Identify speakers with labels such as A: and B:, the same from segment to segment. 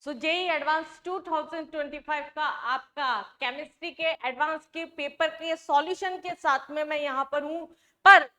A: सो JEE advance 2025 का आपका chemistry के एडवांस के पेपर के सॉल्यूशन के साथ में मैं यहाँ पर हूँ। पर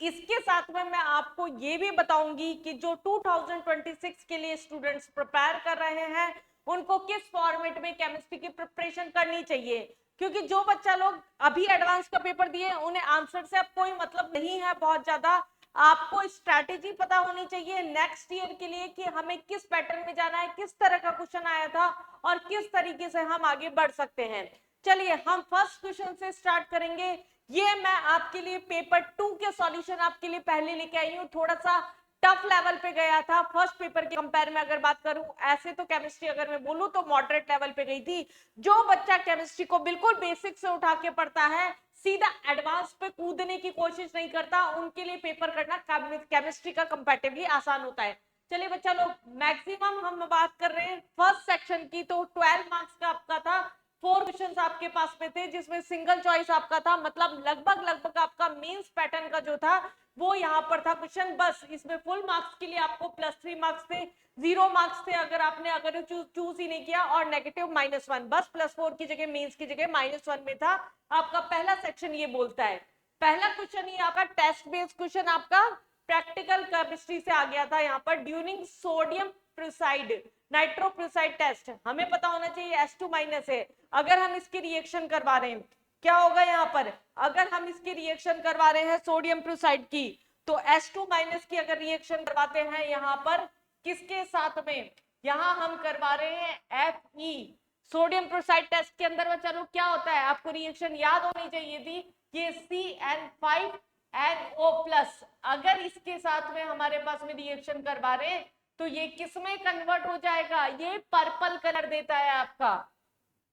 A: इसके साथ में मैं आपको ये भी बताऊंगी कि जो 2026 के लिए स्टूडेंट्स प्रिपेयर कर रहे हैं उनको किस फॉर्मेट में केमिस्ट्री की प्रिपरेशन करनी चाहिए, क्योंकि जो बच्चा लोग अभी एडवांस का पेपर दिए उन्हें आंसर से अब कोई मतलब नहीं है बहुत ज्यादा। आपको स्ट्रैटेजी पता होनी चाहिए नेक्स्ट ईयर के लिए कि हमें किस पैटर्न में जाना है, किस तरह का क्वेश्चन आया था और किस तरीके से हम आगे बढ़ सकते हैं। चलिए हम फर्स्ट क्वेश्चन से स्टार्ट करेंगे। ये मैं आपके लिए पेपर 2 के सॉल्यूशन आपके लिए पहले लेके आई हूँ। थोड़ा सा टफ लेवल पे गया था फर्स्ट पेपर के कंपेयर में। अगर बात करूं ऐसे तो केमिस्ट्री अगर मैं बोलूं तो मॉडरेट लेवल पे गई थी। जो बच्चा केमिस्ट्री को बिल्कुल बेसिक से उठा के पढ़ता है, सीधा एडवांस पे कूदने की कोशिश नहीं करता, उनके लिए पेपर करना केमिस्ट्री का कंपैरेटिवली आसान होता है। चलिए बच्चा लोग, मैक्सिमम हम बात कर रहे हैं फर्स्ट सेक्शन की, तो 12 मार्क्स का आपका था। 4 क्वेश्चंस आपके पास में थे जिसमें सिंगल चॉइस आपका था, मतलब लगभग आपका मेंस पैटर्न का जो था वो यहाँ पर था क्वेश्चन। बस इसमें फुल मार्क्स के लिए आपको +3 मार्क्स थे, 0 मार्क्स थे अगर चूज ही नहीं किया, और नेगेटिव -1। बस +4 की जगह मेंस की जगह -1 में था। आपका पहला सेक्शन ये बोलता है। पहला क्वेश्चन ये आपका टेस्ट बेस्ड क्वेश्चन आपका प्रैक्टिकल केमिस्ट्री से आ गया था। यहाँ पर ड्यूरिंग सोडियम प्रोसाइड नाइट्रोप्रोसाइड टेस्ट, हमें पता होना चाहिए H2- है। अगर हम इसकी रिएक्शन करवा रहे हैं क्या होगा यहाँ पर, अगर हम इसकी रिएक्शन करवा रहे हैं सोडियम प्रोसाइड की, तो H2- की अगर रिएक्शन करवाते हैं यहाँ पर किसके साथ में, यहाँ हम करवा रहे हैं Fe। सोडियम प्रोसाइड टेस्ट के अंदर बच्चा लोग क्या होता है, आपको रिएक्शन याद होनी चाहिए थी, ये CN5NO+। अगर इसके साथ में हमारे पास में रिएक्शन करवा रहे हैं तो ये किस में कन्वर्ट हो जाएगा, ये पर्पल कलर देता है आपका,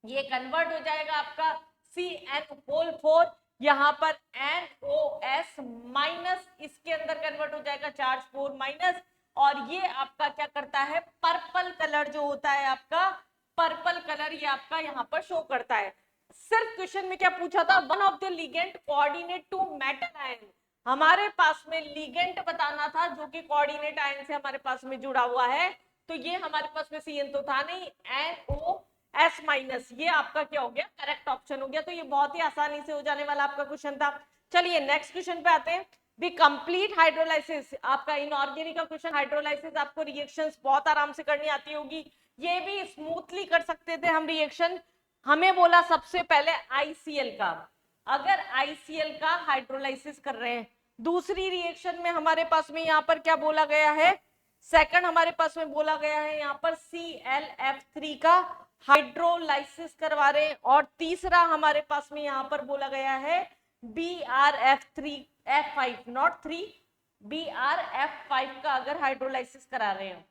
A: ये कन्वर्ट हो जाएगा आपका CN4। यहाँ पर NOS- इसके अंदर कन्वर्ट हो जाएगा चार्ज 4-, और ये आपका क्या करता है, पर्पल कलर जो होता है आपका, पर्पल कलर ये आपका यहाँ पर शो करता है। सिर्फ क्वेश्चन में क्या पूछा था, one of the ligand coordinate to metal ion, हमारे पास में लिगेंड बताना था जो कि कोऑर्डिनेट आयन से हमारे पास में जुड़ा हुआ है। तो ये हमारे पास में CN तो था नहीं, NOS-, ये आपका क्या हो गया, करेक्ट ऑप्शन हो गया। तो ये बहुत ही आसानी से हो जाने वाला आपका क्वेश्चन था। चलिए नेक्स्ट क्वेश्चन पे आते हैं। दी कंप्लीट हाइड्रोलाइसिस, आपका इनऑर्गेनिक का क्वेश्चन, हाइड्रोलाइसिस आपको रिएक्शंस बहुत आराम से करनी आती होगी, ये भी स्मूथली कर सकते थे हम रिएक्शन। हमें बोला सबसे पहले ICL का, अगर ICL का हाइड्रोलाइसिस कर रहे हैं, दूसरी रिएक्शन में हमारे पास में यहाँ पर क्या बोला गया है, सेकंड हमारे पास में बोला गया है यहाँ पर ClF3 का हाइड्रोलाइसिस करवा रहे हैं, और तीसरा हमारे पास में यहाँ पर बोला गया है BrF5 नॉट 3, BrF5 का अगर हाइड्रोलाइसिस करा रहे हैं,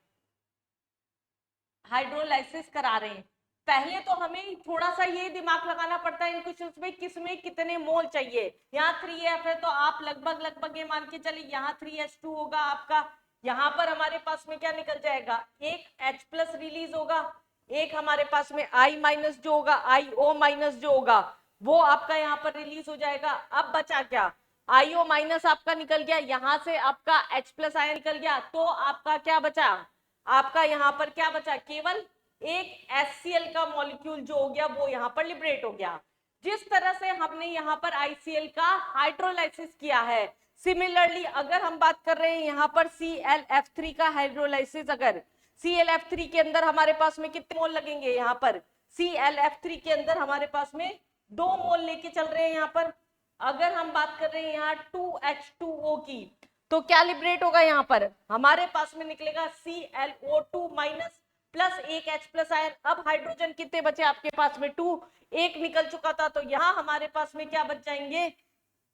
A: हाइड्रोलाइसिस करा रहे हैं। पहले तो हमें थोड़ा सा ये दिमाग लगाना पड़ता है इन क्वेश्चंस में, किसमें कितने मोल चाहिए। यहाँ 3F है तो आप लगभग ये मान के चलिए यहाँ 3H2 होगा आपका, यहाँ पर हमारे पास में क्या निकल जाएगा, एक H+ रिलीज होगा, एक हमारे पास में I- जो होगा, IO- जो होगा वो आपका यहाँ पर रिलीज हो जाएगा। अब बचा क्या, IO- आपका निकल गया, यहाँ से आपका H+ आया निकल गया, तो आपका क्या बचा, आपका यहाँ पर क्या बचा, केवल एक HCl का मॉलिक्यूल जो हो गया वो यहाँ पर लिबरेट हो गया। जिस तरह से हमने यहाँ पर ICL का हाइड्रोलाइसिस किया है, सिमिलरली अगर हम बात कर रहे हैं यहाँ पर ClF3 का हाइड्रोलाइसिस, अगर ClF3 के अंदर हमारे पास में कितने मोल लगेंगे, यहाँ पर ClF3 के अंदर हमारे पास में 2 मोल लेके चल रहे हैं यहाँ पर। अगर हम बात कर रहे हैं यहाँ 2H2O की, तो क्या लिबरेट होगा, यहाँ पर हमारे पास में निकलेगा ClO2- प्लस एक H+ आयन। अब हाइड्रोजन कितने बचे आपके पास में, 2, एक निकल चुका था, तो यहाँ हमारे पास में क्या बच जाएंगे,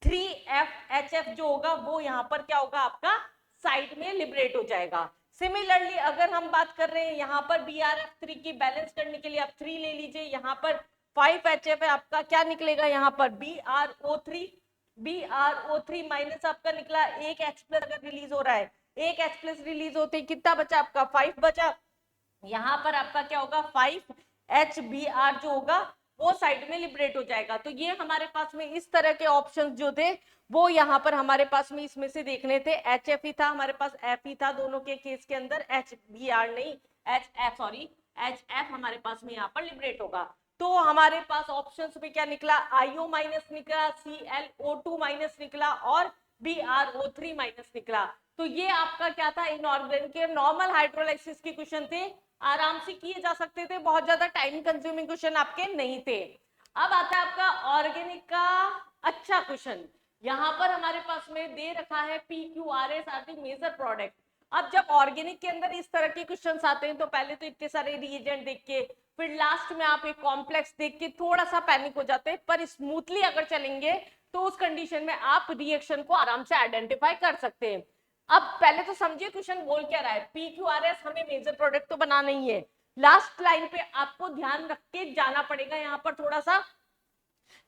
A: 3FHF जो होगा वो यहाँ पर क्या होगा, आपका साइड में लिबरेट हो जाएगा। सिमिलरली अगर हम बात कर रहे हैं यहाँ पर BrF3 की, बैलेंस करने के लिए आप 3 ले लीजिए, यहाँ पर 5HF है आपका, क्या निकलेगा यहाँ पर BrO3 आपका निकला, एक H+ अगर रिलीज हो रहा है, एक H+ रिलीज होते ही कितना बचा आपका, 5 बचा। यहाँ पर आपका क्या होगा, 5HBr जो होगा वो साइड में लिबरेट हो जाएगा। तो ये हमारे पास में इस तरह के ऑप्शंस जो थे वो यहाँ पर हमारे पास में इसमें से देखने थे। HF ही था हमारे पास, F ही था दोनों के केस के अंदर, HBr नहीं, सॉरी HF हमारे पास में यहाँ पर लिबरेट होगा। तो हमारे पास ऑप्शंस में क्या निकला, IO माइनस निकला, ClO2 माइनस निकला और BrO3 माइनस निकला। तो ये आपका क्या था, इनऑर्गेनिक के नॉर्मल हाइड्रोलाइसिस के क्वेश्चन थे, आराम से किए जा सकते थे, बहुत ज्यादा टाइम कंज्यूमिंग क्वेश्चन आपके नहीं थे। अब आता है आपका ऑर्गेनिक का अच्छा क्वेश्चन। यहाँ पर हमारे पास में दे रखा है PQRS are the major product. अब जब ऑर्गेनिक के अंदर इस तरह के क्वेश्चंस आते हैं तो पहले तो इतने सारे रिएजेंट देख के, फिर लास्ट में आप एक कॉम्प्लेक्स देख के थोड़ा सा पैनिक हो जाते हैं, पर स्मूथली अगर चलेंगे तो उस कंडीशन में आप रिएक्शन को आराम से आइडेंटिफाई कर सकते हैं। अब पहले तो समझिए क्वेश्चन बोल क्या रहा है, PQRS हमें मेजर प्रोडक्ट तो बना नहीं है। लास्ट लाइन पे आपको ध्यान रख के जाना पड़ेगा यहाँ पर थोड़ा सा,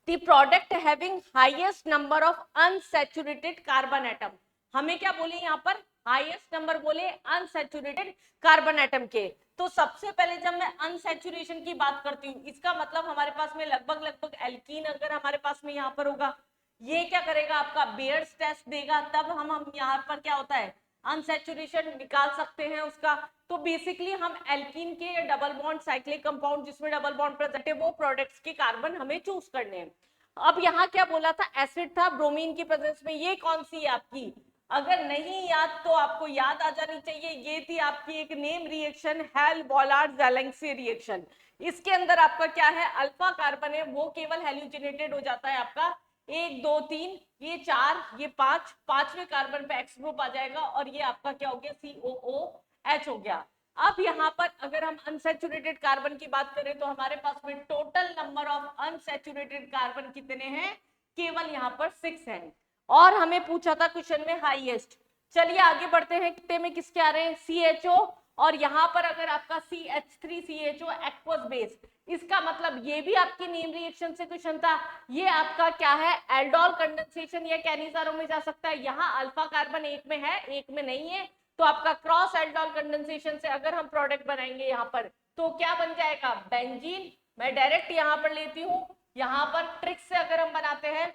A: the product having highest number of unsaturated carbon atom। हमें क्या बोले यहाँ पर, हाईएस्ट नंबर बोले अनसैचुरेटेड कार्बन एटम के। तो सबसे पहले जब मैं अनसैचुरेशन की बात करती हूँ, इसका मतलब हमारे पास में लगभग एल्कीन अगर हमारे पास में यहाँ पर होगा, ये क्या करेगा, आपका बेयर्स टेस्ट देगा, तब हम यहाँ पर क्या होता है अनसैचुरेशन निकाल सकते हैं उसका। तो बेसिकली हम एल्कीन के डबल बॉन्ड साइक्लिक कंपाउंड जिसमें डबल बॉन्ड प्रेजेंट है वो प्रोडक्ट्स के कार्बन हमें चूज करने हैं। अब यहाँ क्या बोला था, एसिड था ब्रोमीन की प्रेजेंस में, ये कौन सी है आपकी, अगर नहीं याद तो आपको याद आ जानी चाहिए, ये थी आपकी एक name reaction, Hell Volhard Zelinsky reaction. इसके अंदर आपका क्या है, अल्फा कार्बन है वो केवल हेलोजिनेटेड हो जाता है आपका 1 2 3, ये 4, ये 5, पांचवें कार्बन पे एक्स ग्रुप आ जाएगा और ये आपका क्या हो गया, COOH हो गया। अब यहाँ पर अगर हम अनसैचुरेटेड कार्बन की बात करें तो हमारे पास में total number of unsaturated carbon कितने हैं, केवल यहाँ पर 6 हैं। और हमें पूछा था क्वेश्चन में हाईएस्ट। चलिए आगे बढ़ते हैं, कितने में किसके आ रहे हैं, CHO, और यहाँ पर अगर आपका CH3CHO एक्वस बेस, इसका मतलब ये भी आपकी नेम रिएक्शन से क्वेश्चन था। ये आपका क्या है, एल्डोल कंडेंसेशन या कैनिजारो में जा सकता है। यहाँ अल्फा कार्बन एक में है एक में नहीं है, तो आपका क्रॉस एल्डोल कंडेंसेशन से अगर हम प्रोडक्ट बनाएंगे यहाँ पर तो क्या बन जाएगा, बेंजीन। मैं डायरेक्ट यहाँ पर लेती हूँ, यहाँ पर ट्रिक से अगर हम बनाते हैं,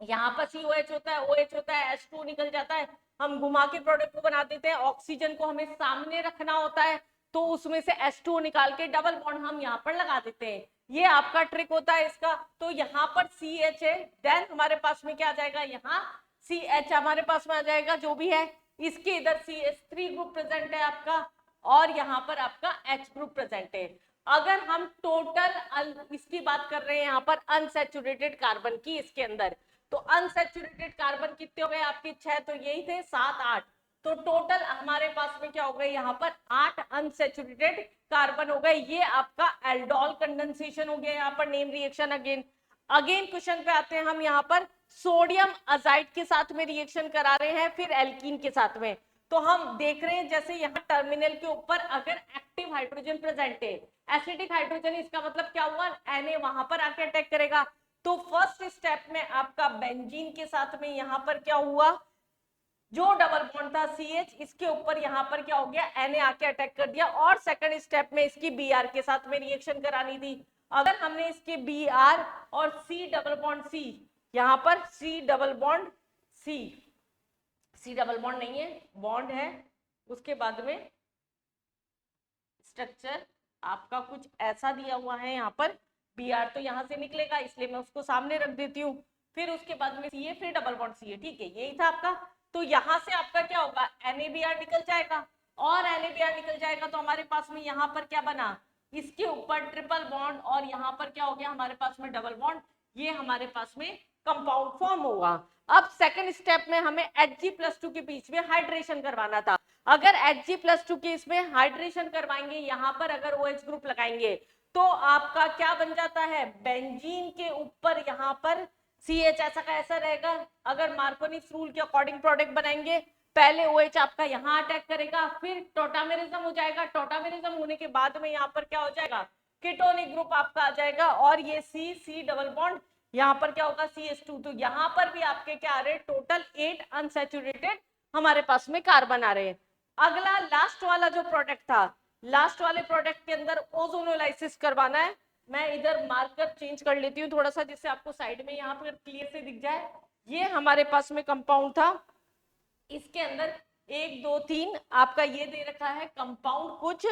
A: यहाँ पर COH होता है, OH होता है, H2 निकल जाता है, हम घुमा के प्रोडक्ट को बना देते हैं। ऑक्सीजन को हमें सामने रखना होता है तो उसमें से H2 निकाल के डबल बॉन्ड हम यहाँ पर लगा देते हैं, ये आपका ट्रिक होता है इसका। तो यहाँ पर CH है, देन हमारे पास में क्या आ जाएगा, यहाँ CH हमारे पास में आ जाएगा जो भी है, इसके इधर CH3 ग्रुप प्रेजेंट है आपका और यहाँ पर आपका H ग्रुप प्रेजेंट है। अगर हम टोटल इसकी बात कर रहे हैं यहाँ पर अनसैचुरेटेड कार्बन की, इसके अंदर तो अनसैचुरेटेड कार्बन कितने हो गए आपके, 6, तो यही थे 7 8, तो टोटल हमारे पास में क्या हो गए यहाँ पर 8 अनसैचुरेटेड कार्बन हो गए। ये आपका एल्डोल कंडेंसेशन हो गया यहाँ पर नेम रिएक्शन। अगेन क्वेश्चन पे आते हैं हम, यहाँ पर सोडियम अजाइड के साथ में रिएक्शन करा रहे हैं, फिर एल्कीन के साथ में। तो हम देख रहे हैं जैसे यहाँ टर्मिनल के ऊपर अगर एक्टिव हाइड्रोजन प्रेजेंट है, एसिडिक हाइड्रोजन, इसका मतलब क्या हुआ, Na वहां पर आके अटैक करेगा। तो फर्स्ट स्टेप में आपका बेंजीन के साथ में यहाँ पर क्या हुआ, जो डबल बॉन्ड था CH, इसके ऊपर यहाँ पर क्या हो गया, Na आके अटैक कर दिया। और सेकंड स्टेप में इसकी Br के साथ में रिएक्शन करानी थी। अगर हमने इसके Br और C डबल बॉन्ड C, यहाँ पर C double bond C double bond नहीं है, बॉन्ड है, उसके बाद में स्ट्रक्चर आपका कुछ ऐसा दिया हुआ है, यहाँ पर Br तो यहाँ से निकलेगा इसलिए मैं उसको सामने रख देती हूँ, फिर उसके बाद में Ca, फिर डबल बॉन्ड Ca, ठीक है, यही था आपका। तो यहाँ से आपका क्या होगा, NaBr निकल जाएगा, और NaBr निकल जाएगा तो हमारे पास में यहाँ पर क्या बना, इसके ऊपर ट्रिपल बॉन्ड और यहाँ पर क्या हो गया हमारे पास में डबल बॉन्ड, ये हमारे पास में कंपाउंड फॉर्म होगा। अब सेकंड स्टेप में हमें Hg+2 के बीच में हाइड्रेशन करवाना था। अगर Hg+2 के इसमें हाइड्रेशन करवाएंगे, यहाँ पर अगर OH ग्रुप लगाएंगे तो आपका क्या बन जाता है, बेंजीन के ऊपर यहाँ पर CH ऐसा का ऐसा रहेगा। अगर मार्कोनिस रूल के अकॉर्डिंग प्रोडक्ट बनाएंगे, पहले OH आपका यहाँ अटैक करेगा, फिर टोटामेरिज्म हो जाएगा, टोटामेरिज्म होने के बाद में यहाँ पर क्या हो जाएगा, कीटोनिक ग्रुप आपका आ जाएगा, और ये C डबल बॉन्ड, यहाँ पर क्या होगा CH2। तो यहाँ पर भी आपके क्या आ रहे हैं, टोटल 8 अनसैचुरेटेड हमारे पास में कार्बन आ रहे हैं। अगला लास्ट वाला जो प्रोडक्ट था, लास्ट वाले प्रोडक्ट के अंदर ओजोनोलाइसिस करवाना है। मैं इधर मार्कर चेंज कर लेती हूँ थोड़ा सा, जिससे आपको साइड में यहाँ पर क्लियर से दिख जाए। ये हमारे पास में कंपाउंड था, इसके अंदर 1 2 3 आपका ये दे रखा है कंपाउंड कुछ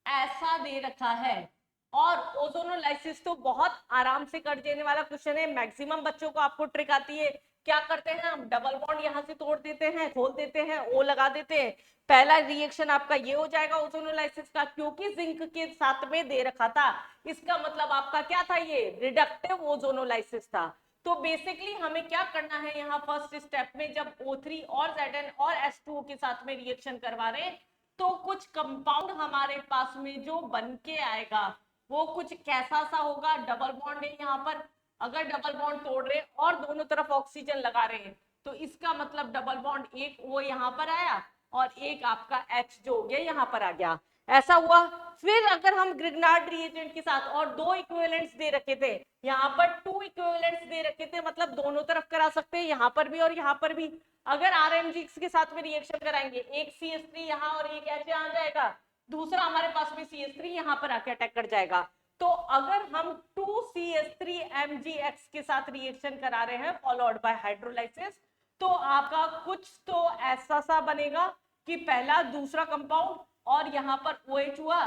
A: ऐसा दे रखा है। और ओजोनोलाइसिस तो बहुत आराम से कर देने वाला क्वेश्चन है, मैक्सिमम बच्चों को आपको ट्रिक आती है। क्या करते हैं हम, डबल बॉन्ड यहां से तोड़ देते हैं, खोल देते हैं, ओ लगा देते हैं, पहला रिएक्शन आपका ये हो जाएगा ओजोनोलाइसिस का, क्योंकि जिंक के साथ में दे रखा था। इसका मतलब आपका क्या था, ये रिडक्टिव ओजोनोलाइसिस था। तो बेसिकली हमें क्या करना है यहाँ फर्स्ट स्टेप में, जब O3 और Zn और H2O के साथ में रिएक्शन करवा रहे हैं, तो कुछ कंपाउंड हमारे पास में जो बन के आएगा वो कुछ कैसा सा होगा, डबल बॉन्ड है यहाँ पर, अगर डबल बॉन्ड तोड़ रहे और दोनों तरफ ऑक्सीजन लगा रहे हैं तो इसका मतलब डबल बॉन्ड एक वो यहाँ पर आया और एक आपका H जो हो गया यहाँ पर आ गया, ऐसा हुआ। फिर अगर हम ग्रिग्नार्ड रिएजेंट के साथ और दो इक्विवेलेंट्स दे रखे थे, यहाँ पर 2 इक्विवेलेंट्स दे रखे थे, मतलब दोनों तरफ करा सकते हैं, यहाँ पर भी और यहाँ पर भी। अगर RMG के साथ में रिएक्शन कराएंगे, एक CH3 यहाँ और एक H यहाँ जाएगा, दूसरा हमारे पास में CH3 यहाँ पर आके अटैक कर जाएगा। तो अगर हम 2CH3MgX के साथ रिएक्शन करा रहे हैं फॉलोड बाय हाइड्रोलाइसिस, तो आपका कुछ तो ऐसा सा बनेगा कि पहला दूसरा कंपाउंड और यहाँ पर OH हुआ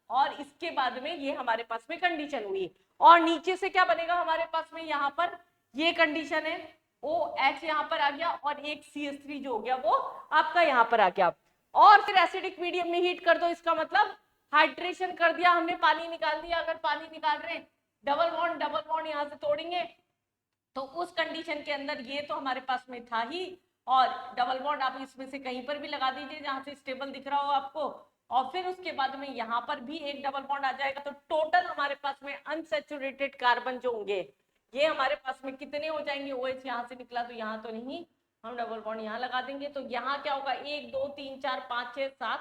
A: और इसके बाद में ये हमारे पास में कंडीशन हुई, और नीचे से क्या बनेगा हमारे पास में, यहाँ पर ये कंडीशन है, OH यहाँ पर आ गया और एक CH3 जो हो गया वो आपका यहाँ पर आ गया। और फिर एसिडिक मीडियम में हीट कर दो, इसका मतलब हाइड्रेशन कर दिया हमने, पानी निकाल दिया। अगर पानी निकाल रहे हैं, डबल बॉन्ड यहाँ से तोड़ेंगे, तो उस कंडीशन के अंदर ये तो हमारे पास में था ही, और डबल बॉन्ड आप इसमें से कहीं पर भी लगा दीजिए जहां से स्टेबल दिख रहा हो आपको, और फिर उसके बाद में यहाँ पर भी एक डबल बॉन्ड आ जाएगा। तो टोटल हमारे पास में अनसैचुरेटेड कार्बन जो होंगे ये हमारे पास में कितने हो जाएंगे, OH यहाँ से निकला तो यहाँ तो नहीं, हम डबल बॉन्ड यहाँ लगा देंगे, तो यहाँ क्या होगा, 1 2 3 4 5 6 7,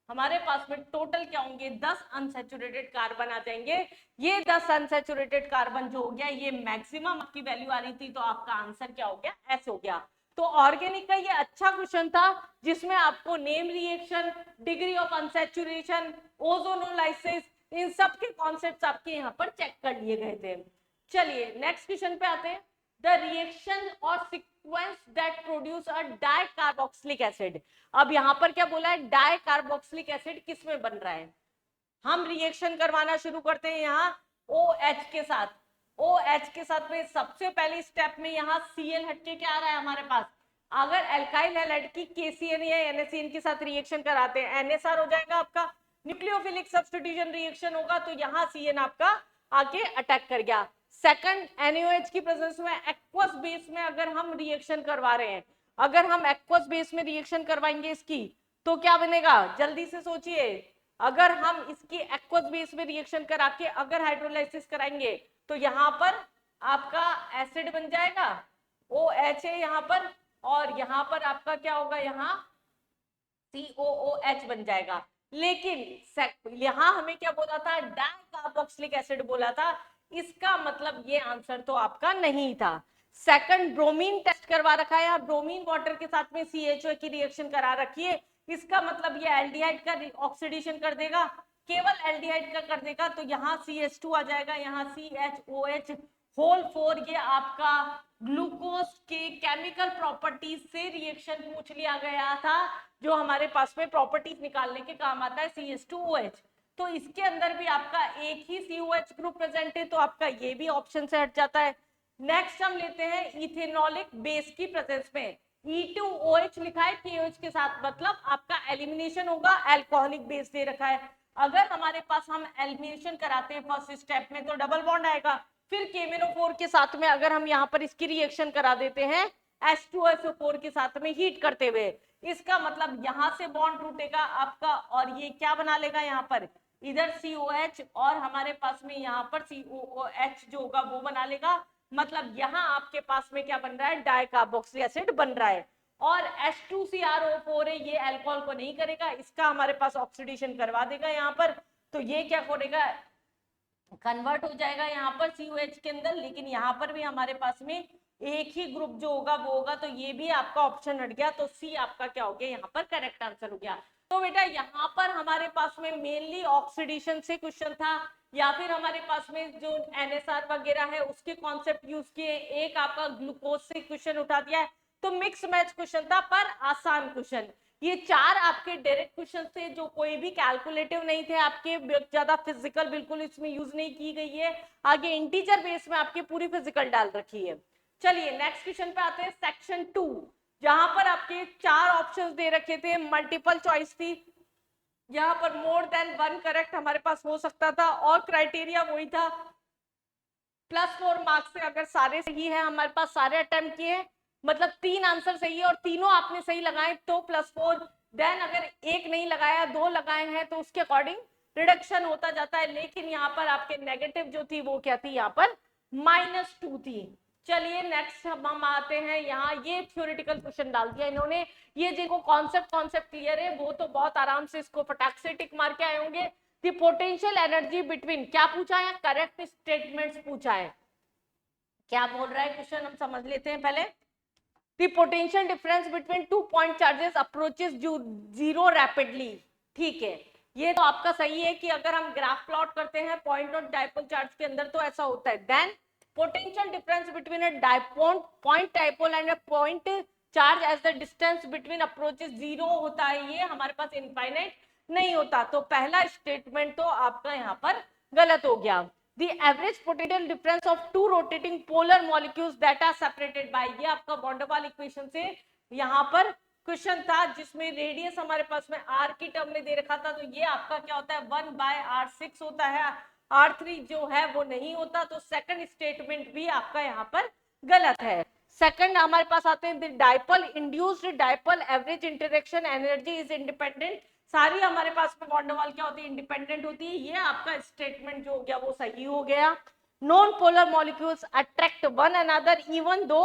A: हमारे पास में टोटल क्या होंगे, 10 अनसैचुरेटेड कार्बन आ जाएंगे। ये 10 अनसैचुरेटेड कार्बन जो हो गया, ये मैक्सिमम आपकी वैल्यू आ रही थी, तो आपका आंसर क्या हो गया, एस हो गया। तो ऑर्गेनिक का ये अच्छा क्वेश्चन था जिसमें आपको name reaction, degree of unsaturation, ozonolysis, इन सब के कॉन्सेप्ट्स आपके यहाँ पर चेक कर लिए गए थे। चलिए नेक्स्ट क्वेश्चन पे आते हैं। द रिएक्शन और sequence that produce a dicarboxylic acid. अब यहाँ पर क्या बोला है, डाइकार्बोक्सिलिक एसिड किस में बन रहा है, हम रिएक्शन करवाना शुरू करते हैं यहाँ OH के साथ। OH के साथ में सबसे पहले स्टेप में यहाँ Cl हटके क्या आ रहा है हमारे पास, अगर एल्काइल हैलाइड की KCN या NaCN के साथ रिएक्शन कराते हैं, NSR हो जाएगा आपका, न्यूक्लियोफिलिक सब्स्टिट्यूशन रिएक्शन होगा, तो यहाँ CN आपका आके अटैक कर गया। सेकंड, NaOH की प्रेजेंस में एक्वस बेस में अगर हम रिएक्शन करवा रहे हैं, अगर हम एक्वस बेस में रिएक्शन करवाएंगे इसकी, तो क्या बनेगा, जल्दी से सोचिए, अगर हम इसकी एक्वस बेस में रिएक्शन करा के अगर हाइड्रोलाइसिस कराएंगे, तो यहाँ पर आपका एसिड बन जाएगा, OH है यहाँ पर, और यहाँ पर आपका क्या होगा, यहाँ COOH बन जाएगा। लेकिन यहाँ हमें क्या बोला था, डाइकार्बोक्सिलिक एसिड बोला था, इसका मतलब ये आंसर तो आपका नहीं था। सेकंड, ब्रोमीन टेस्ट करवा रखा है, ब्रोमीन वाटर के साथ में CHO की रिएक्शन करा रखी है, इसका मतलब ये एल्डिहाइड का ऑक्सीडेशन कर देगा, केवल एल्डिहाइड का कर देगा, तो यहाँ CH2 आ जाएगा, यहाँ CHOH होल 4, ये आपका ग्लूकोज के केमिकल प्रॉपर्टीज से रिएक्शन पूछ लिया गया था, जो हमारे पास में प्रॉपर्टीज निकालने के काम आता है, CH2OH। तो इसके अंदर भी आपका एक ही COH ग्रुप प्रेजेंट है, तो आपका ये भी ऑप्शन से हट जाता है। नेक्स्ट हम लेते हैं इथेनॉलिक बेस की प्रेजेंस में, E2OH लिखा है KOH के साथ, मतलब आपका एलिमिनेशन होगा, अल्कोहलिक बेस दे रखा है। अगर हमारे पास हम एलिमिनेशन कराते हैं फर्स्ट स्टेप में, तो डबल बॉन्ड आएगा, फिर KMnO4 के साथ में अगर हम यहाँ पर इसकी रिएक्शन करा देते हैं H2SO4 के साथ में हीट करते हुए, इसका मतलब यहाँ से बॉन्ड टूटेगा आपका, और ये क्या बना लेगा यहाँ पर, इधर COH और हमारे पास में यहाँ पर COOH जो होगा वो बना लेगा, मतलब यहाँ आपके पास में क्या बन रहा है, डाइकार्बोक्सिलिक एसिड बन रहा है। और H2CrO4 है, ये अल्कोहल को नहीं करेगा, इसका हमारे पास ऑक्सीडेशन करवा देगा यहाँ पर, तो ये क्या करेगा, कन्वर्ट हो जाएगा यहाँ पर COH के अंदर, लेकिन यहाँ पर भी हमारे पास में एक ही ग्रुप जो होगा वो होगा, तो ये भी आपका ऑप्शन हट गया, तो सी आपका क्या हो गया यहाँ पर करेक्ट आंसर हो गया। तो बेटा यहाँ पर हमारे पास में मेनली ऑक्सीडेशन से क्वेश्चन था, या फिर हमारे पास में जो NSR वगैरह है उसके कॉन्सेप्ट यूज किए, एक आपका ग्लूकोज से क्वेश्चन उठा दिया है, तो मिक्स मैच क्वेश्चन था पर आसान क्वेश्चन। ये 4 आपके डायरेक्ट क्वेश्चन थे जो कोई भी कैलकुलेटिव नहीं थे आपके, ज्यादा फिजिकल बिल्कुल इसमें यूज नहीं की गई है, आगे इंटीजर बेस में आपकी पूरी फिजिकल डाल रखी है। चलिए नेक्स्ट क्वेश्चन पे आते हैं, सेक्शन 2, जहां पर आपके 4 ऑप्शंस दे रखे थे, मल्टीपल चॉइस थी, यहाँ पर मोर देन 1 करेक्ट हमारे पास हो सकता था, और क्राइटेरिया वही था +4 मार्क्स से अगर सारे सही है, हमारे पास सारे अटेम्प्ट किए, मतलब 3 आंसर सही है और तीनों आपने सही लगाए तो +4, देन अगर एक नहीं लगाया 2 लगाए हैं तो उसके अकॉर्डिंग रिडक्शन होता जाता है, लेकिन यहाँ पर आपके नेगेटिव जो थी वो क्या थी, यहाँ पर -2 थी। चलिए नेक्स्ट हम आते हैं, यहाँ ये थ्योरेटिकल क्वेश्चन डाल दिया इन्होंने, ये जिनको कॉन्सेप्ट क्लियर है वो तो बहुत आराम से इसको फटाक से टिक मार के आए होंगे। द पोटेंशियल एनर्जी बिटवीन, क्या पूछा है, करेक्ट स्टेटमेंट्स पूछा है, क्या बोल रहा है क्वेश्चन हम समझ लेते हैं पहले। The potential difference between 2 point charges approaches zero rapidly, ठीक है, ये तो आपका सही है कि अगर हम ग्राफ प्लॉट करते हैं पॉइंट और डाइपोल चार्ज के अंदर तो ऐसा होता है। Then potential difference between a point dipole and a point charge as the distance between approaches zero होता है, ये हमारे पास इनफाइनाइट नहीं होता, तो पहला स्टेटमेंट तो आपका यहाँ पर गलत हो गया। The average potential difference of two rotating polar molecules that are separated by, ये आपका वॉन डर वाल इक्वेशन से यहाँ पर क्वेश्चन था जिसमें रेडियस हमारे पास में r की टर्म में दे रखा था, तो ये आपका क्या होता है 1/r6 होता है, r3 जो है वो नहीं होता, तो सेकंड स्टेटमेंट भी आपका यहाँ पर गलत है। सेकंड हमारे पास आते हैं, dipole induced dipole average interaction energy is independent, सारी हमारे पास में वॉन डर वाल क्या होती है, इंडिपेंडेंट होती है, ये आपका स्टेटमेंट जो हो गया वो सही हो गया। Non polar molecules attract one another even though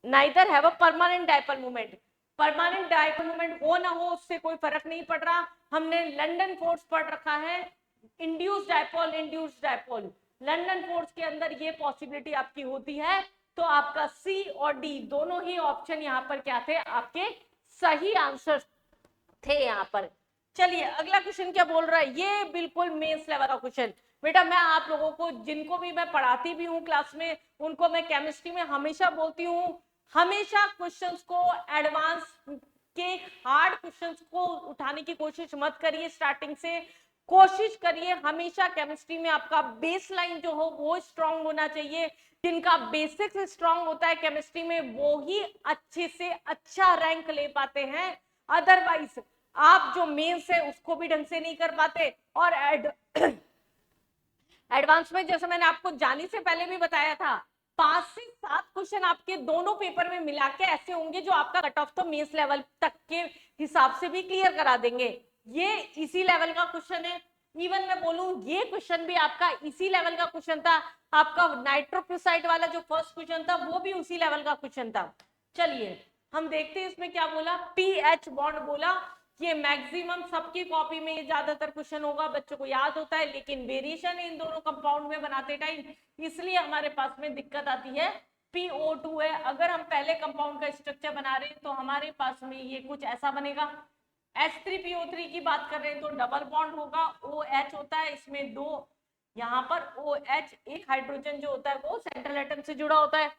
A: neither have a permanent dipole moment, permanent dipole moment हो ना हो उससे कोई फर्क नहीं पड़ रहा, हमने लंदन फोर्स पढ़ रखा है, इंड्यूस्ड डाइपोल लंदन फोर्स के अंदर ये पॉसिबिलिटी आपकी होती है, तो आपका सी और डी दोनों ही ऑप्शन यहाँ पर क्या थे, आपके सही आंसर थे यहाँ पर। चलिए अगला क्वेश्चन क्या बोल रहा है, ये बिल्कुल मेंस लेवल का क्वेश्चन, बेटा मैं आप लोगों को जिनको भी मैं पढ़ाती भी हूँ क्लास में, उनको मैं केमिस्ट्री में हमेशा बोलती हूँ, हमेशा क्वेश्चंस को एडवांस के हार्ड क्वेश्चंस को उठाने की कोशिश मत करिए, स्टार्टिंग से कोशिश करिए हमेशा केमिस्ट्री में आपका बेसलाइन जो हो वो स्ट्रांग होना चाहिए, जिनका बेसिक्स स्ट्रांग होता है केमिस्ट्री में वो ही अच्छे से अच्छा रैंक ले पाते हैं, अदरवाइज आप जो मेंस है उसको भी ढंग से नहीं कर पाते, और एडवांस में जैसे मैंने आपको जाने से पहले भी बताया था 5 से 7 क्वेश्चन आपके दोनों पेपर में मिला के ऐसे होंगे जो आपका कट ऑफ तो मेंस लेवल तक के हिसाब से भी क्लियर करा देंगे, ये इसी लेवल का क्वेश्चन है। इवन मैं बोलूं ये क्वेश्चन भी आपका इसी लेवल का क्वेश्चन था, आपका नाइट्रोक्लोराइड वाला जो फर्स्ट क्वेश्चन था वो भी उसी लेवल का क्वेश्चन था। चलिए हम देखते हैं इसमें क्या बोला, पीएच बॉन्ड बोला, ये मैक्सिमम सबकी कॉपी में ये ज्यादातर क्वेश्चन होगा, बच्चों को याद होता है, लेकिन वेरिएशन इन दोनों कंपाउंड में बनाते टाइम इसलिए हमारे पास में दिक्कत आती है। PO2 है, अगर हम पहले कंपाउंड का स्ट्रक्चर बना रहे हैं तो हमारे पास में ये कुछ ऐसा बनेगा, H3PO3 की बात कर रहे हैं तो डबल बॉन्ड होगा, OH होता है इसमें 2, यहाँ पर OH एक हाइड्रोजन जो होता है वो सेंट्रल एटम से जुड़ा होता है।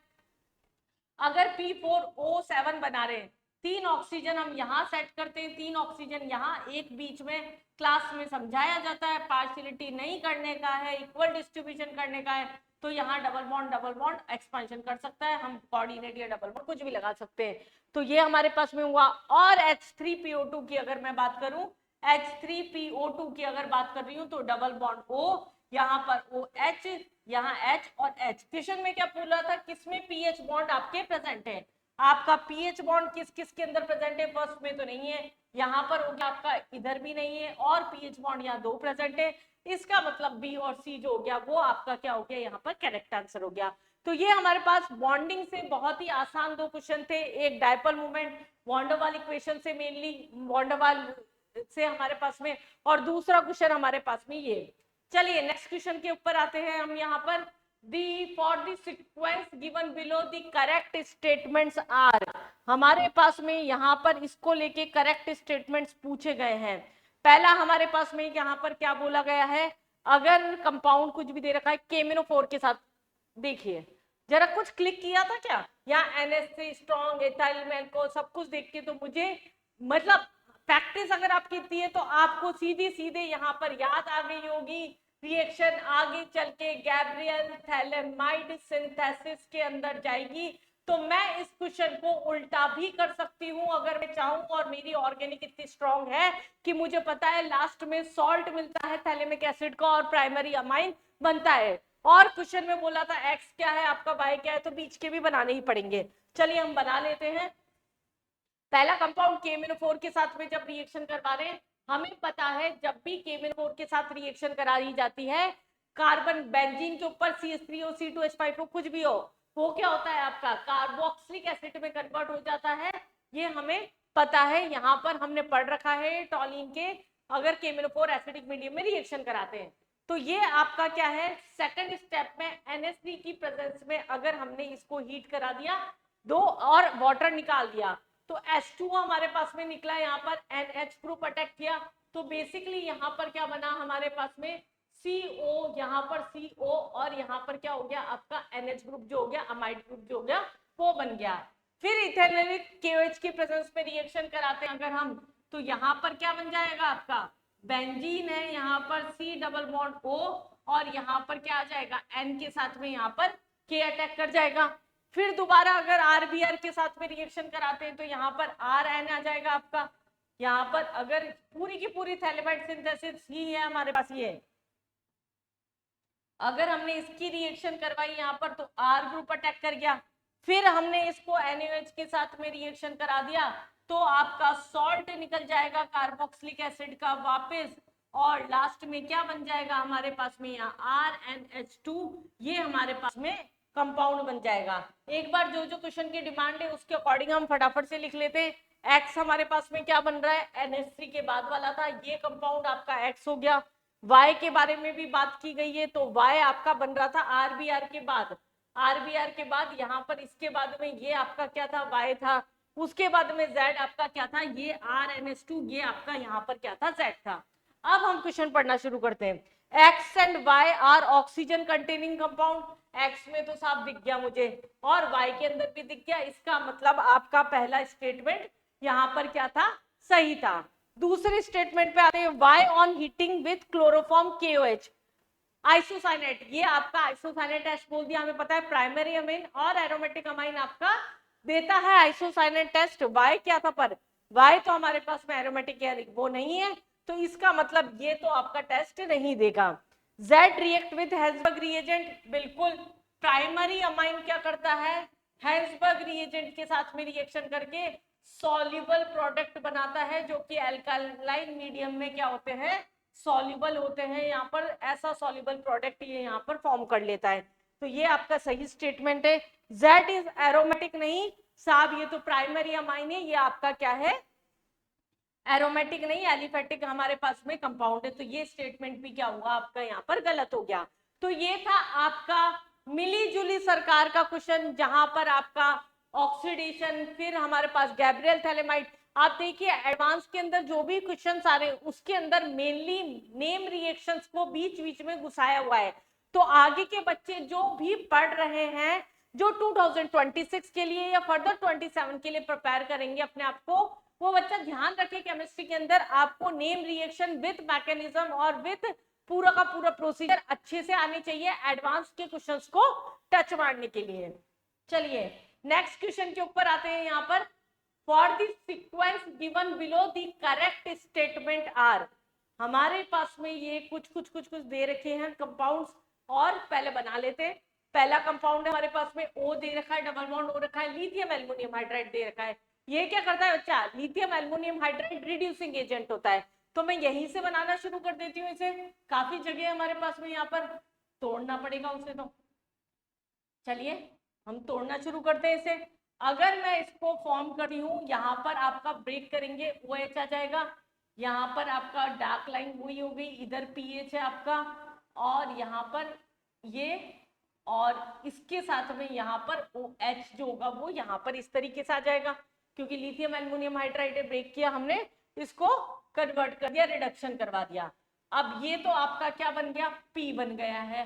A: अगर P4O7 बना रहे हैं, 3 ऑक्सीजन हम यहाँ सेट करते हैं, 3 ऑक्सीजन यहाँ, एक बीच में क्लास में समझाया जाता है पार्शियलिटी नहीं करने का है, इक्वल डिस्ट्रीब्यूशन करने का है, तो यहाँ डबल बॉन्ड एक्सपेंशन कर सकता है, हम कोऑर्डिनेट या डबल बॉन्ड कुछ भी लगा सकते हैं, तो ये हमारे पास में हुआ। और H3PO2 की अगर मैं बात करूं, H3PO2 की अगर बात कर रही हूँ तो डबल बॉन्ड O, यहाँ पर OH, यहाँ H और H। क्वेश्चन में क्या पूछ रहा था, किसमें पीएच बॉन्ड आपके प्रेजेंट है, आपका पीएच बॉन्ड किस किस के अंदर प्रेजेंट है, फर्स्ट में तो नहीं है, यहाँ पर हो गया आपका इधर भी नहीं है, और पीएच बॉन्ड यहाँ 2 प्रेजेंट है, इसका मतलब बी और सी जो हो गया वो आपका क्या हो गया, यहाँ पर करेक्ट आंसर हो गया। तो ये हमारे पास बॉन्डिंग से बहुत ही आसान 2 क्वेश्चन थे, एक डाइपोल मोमेंट वॉन डर वाल इक्वेशन से मेनली वॉन डर वाल से हमारे पास में, और दूसरा क्वेश्चन हमारे पास में ये। चलिए नेक्स्ट क्वेश्चन के ऊपर आते हैं हम, यहाँ पर for the sequence given below the correct statements are, हमारे पास में यहाँ पर इसको लेके करेक्ट स्टेटमेंट्स पूछे गए हैं। पहला हमारे पास में यहाँ पर क्या बोला गया है, अगर कंपाउंड कुछ भी दे रखा है KMnO4 के साथ, देखिए जरा कुछ क्लिक किया था क्या, यहाँ NH3 स्ट्रॉन्ग एथाइल मैल्को सब कुछ देख के तो मुझे मतलब प्रैक्टिस अगर आपकी इतनी है तो आपको सीधी सीधे यहाँ पर याद आ गई होगी, रिएक्शन आगे चल के गैब्रियल थैलेमाइड सिंथेसिस के अंदर जाएगी। तो मैं इस क्वेश्चन को उल्टा भी कर सकती हूँ अगर मैं चाहूँ, और मेरी ऑर्गेनिक इतनी स्ट्रांग है कि मुझे पता है लास्ट में सॉल्ट मिलता है थैलेमिक एसिड का और प्राइमरी अमाइन बनता है। और क्वेश्चन में बोला था एक्स क्या है आपका, वाई क्या है, तो बीच के भी बनाने ही पड़ेंगे। चलिए हम बना लेते हैं। पहला कंपाउंड KMnO4 के साथ में जब रिएक्शन करवा रहे हैं, हमें पता है जब भी KMnO4 के साथ रिएक्शन कराई जाती है, कार्बन बेंजीन के ऊपर CH3O, C2H5O कुछ भी हो, वो क्या होता है आपका कार्बोक्सिलिक एसिड में कन्वर्ट हो जाता है। ये हमें पता है, यहाँ पर हमने पढ़ रखा है टॉलिन के, अगर KMnO4 एसिडिक मीडियम में रिएक्शन कराते हैं। तो ये आपका क्या है, सेकंड स्टेप में NH3 की प्रेजेंस में अगर हमने इसको हीट करा दिया, दो और वाटर निकाल दिया, तो H2 हमारे पास में निकला, यहाँ पर NH ग्रुप अटैक किया, तो बेसिकली यहाँ पर क्या बना हमारे पास में CO, यहाँ पर CO, और यहाँ पर क्या हो गया आपका NH ग्रुप जो हो गया, अमाइड ग्रुप जो हो गया वो बन गया। फिर इथेनॉलिक KOH की प्रेजेंस में रिएक्शन कराते हैं अगर हम, तो यहाँ पर क्या बन जाएगा आपका बेंजीन है, यहाँ पर C डबल बॉन्ड O, और यहाँ पर क्या आ जाएगा N के साथ में यहाँ पर K अटैक कर जाएगा। फिर दोबारा अगर RBr के साथ में रिएक्शन कराते हैं तो यहाँ पर RN आ जाएगा आपका। यहाँ पर अगर पूरी की पूरी थैलेमाइड सिंथेसिस ही है हमारे पास, ये अगर हमने इसकी रिएक्शन करवाई यहाँ पर तो R ग्रुप अटैक कर गया। फिर हमने इसको NaOH के साथ में रिएक्शन करा दिया तो आपका सॉल्ट निकल जाएगा कार्बोक्सिलिक एसिड का वापस, और लास्ट में क्या बन जाएगा हमारे पास में यहाँ RnH2, ये हमारे पास में कंपाउंड बन जाएगा। एक बार जो जो क्वेश्चन की डिमांड है उसके अकॉर्डिंग हम फटाफट से लिख लेते हैं। एक्स हमारे पास में क्या बन रहा है, NH3 के बाद वाला था, ये कंपाउंड आपका एक्स हो गया। वाई के बारे में भी बात की गई है, तो वाई आपका बन रहा था RBr के बाद, RBr के बाद यहाँ पर इसके बाद में ये आपका क्या था, वाई था, उसके बाद में Z आपका क्या था, ये RnH2, ये आपका यहाँ पर क्या था, Z था। अब हम क्वेश्चन पढ़ना शुरू करते हैं। X and Y are oxygen containing compound, X में तो साफ दिख गया मुझे और Y के अंदर भी दिख गया, इसका मतलब आपका पहला स्टेटमेंट यहाँ पर क्या था, सही था। दूसरे स्टेटमेंट पे आते हैं, Y on heating with chloroform KOH isocyanate, ये आपका आइसोसाइनेट टेस्ट बोल दिया, हमें पता है प्राइमरी अमीन और एरोमेटिक अमीन आपका देता है आइसोसाइनेट टेस्ट। Y क्या था, पर Y तो हमारे पास में एरोमेटिक वो नहीं है, तो इसका मतलब ये तो आपका टेस्ट नहीं देगा। Z रिएक्ट विद हेल्सबर्ग रिएजेंट, बिल्कुल प्राइमरी अमाइन क्या करता है, हेल्सबर्ग रिएजेंट के साथ में रिएक्शन करके सॉल्युबल प्रोडक्ट बनाता है, जो कि अल्कालाइन मीडियम में क्या होते हैं, सॉल्युबल होते हैं। यहाँ पर ऐसा सॉल्युबल प्रोडक्ट ये यहाँ पर फॉर्म कर लेता है, तो ये आपका सही स्टेटमेंट है। Z इज एरोमेटिक नहीं साहब, ये तो प्राइमरी अमाइन है, ये आपका क्या है, एरोमेटिक नहीं, एलिफेटिक हमारे पास में कंपाउंड है, तो ये स्टेटमेंट भी क्या हुआ आपका यहाँ पर गलत हो गया। तो ये था आपका मिली जुली सरकार का क्वेश्चन, जहां पर आपका ऑक्सीडेशन, फिर हमारे पास गैब्रियल थैलेमाइड। आप देखिए एडवांस के अंदर जो भी क्वेश्चन आ रहे हैं उसके अंदर मेनली नेम रिएक्शंस को बीच बीच में घुसाया हुआ है। तो आगे के बच्चे जो भी पढ़ रहे हैं, जो 2026 के लिए या फर्दर 27 के लिए प्रिपेयर करेंगे अपने आप को, वो बच्चा ध्यान रखे केमिस्ट्री के अंदर आपको नेम रिएक्शन विद मैकेनिज्म और विद पूरा का पूरा प्रोसीजर अच्छे से आने चाहिए एडवांस के क्वेश्चंस को टच मारने के लिए। चलिए नेक्स्ट क्वेश्चन के ऊपर आते हैं। यहाँ पर for the sequence given below the correct statement are, हमारे पास में ये कुछ दे रखे हैं कंपाउंड्स, और पहले बना लेते हैं। पहला कंपाउंड है हमारे पास में O दे रखा है, डबल बॉन्ड हो रखा है, लिथियम एल्युमिनियम हाइड्राइड दे रखा है। ये क्या करता है बच्चा, lithium aluminium hydride reducing agent होता है, तो मैं यहीं से बनाना शुरू कर देती हूँ इसे। काफी जगह हमारे पास में यहाँ पर तोड़ना पड़ेगा उसे, तो चलिए हम तोड़ना शुरू करते हैं इसे। अगर मैं इसको फॉर्म करती हूँ, यहाँ पर आपका ब्रेक करेंगे OH आ जाएगा, यहाँ पर आपका डार्क लाइन वही हो गई, इधर PH है आपका, और यहाँ पर ये, और इसके साथ में यहाँ पर OH जो होगा वो यहाँ पर इस तरीके से आ जाएगा, क्योंकि लिथियम एल्युमिनियम हाइड्राइड ब्रेक किया हमने, इसको कन्वर्ट कर दिया, रिडक्शन करवा दिया। अब ये तो आपका क्या बन गया, P बन गया है।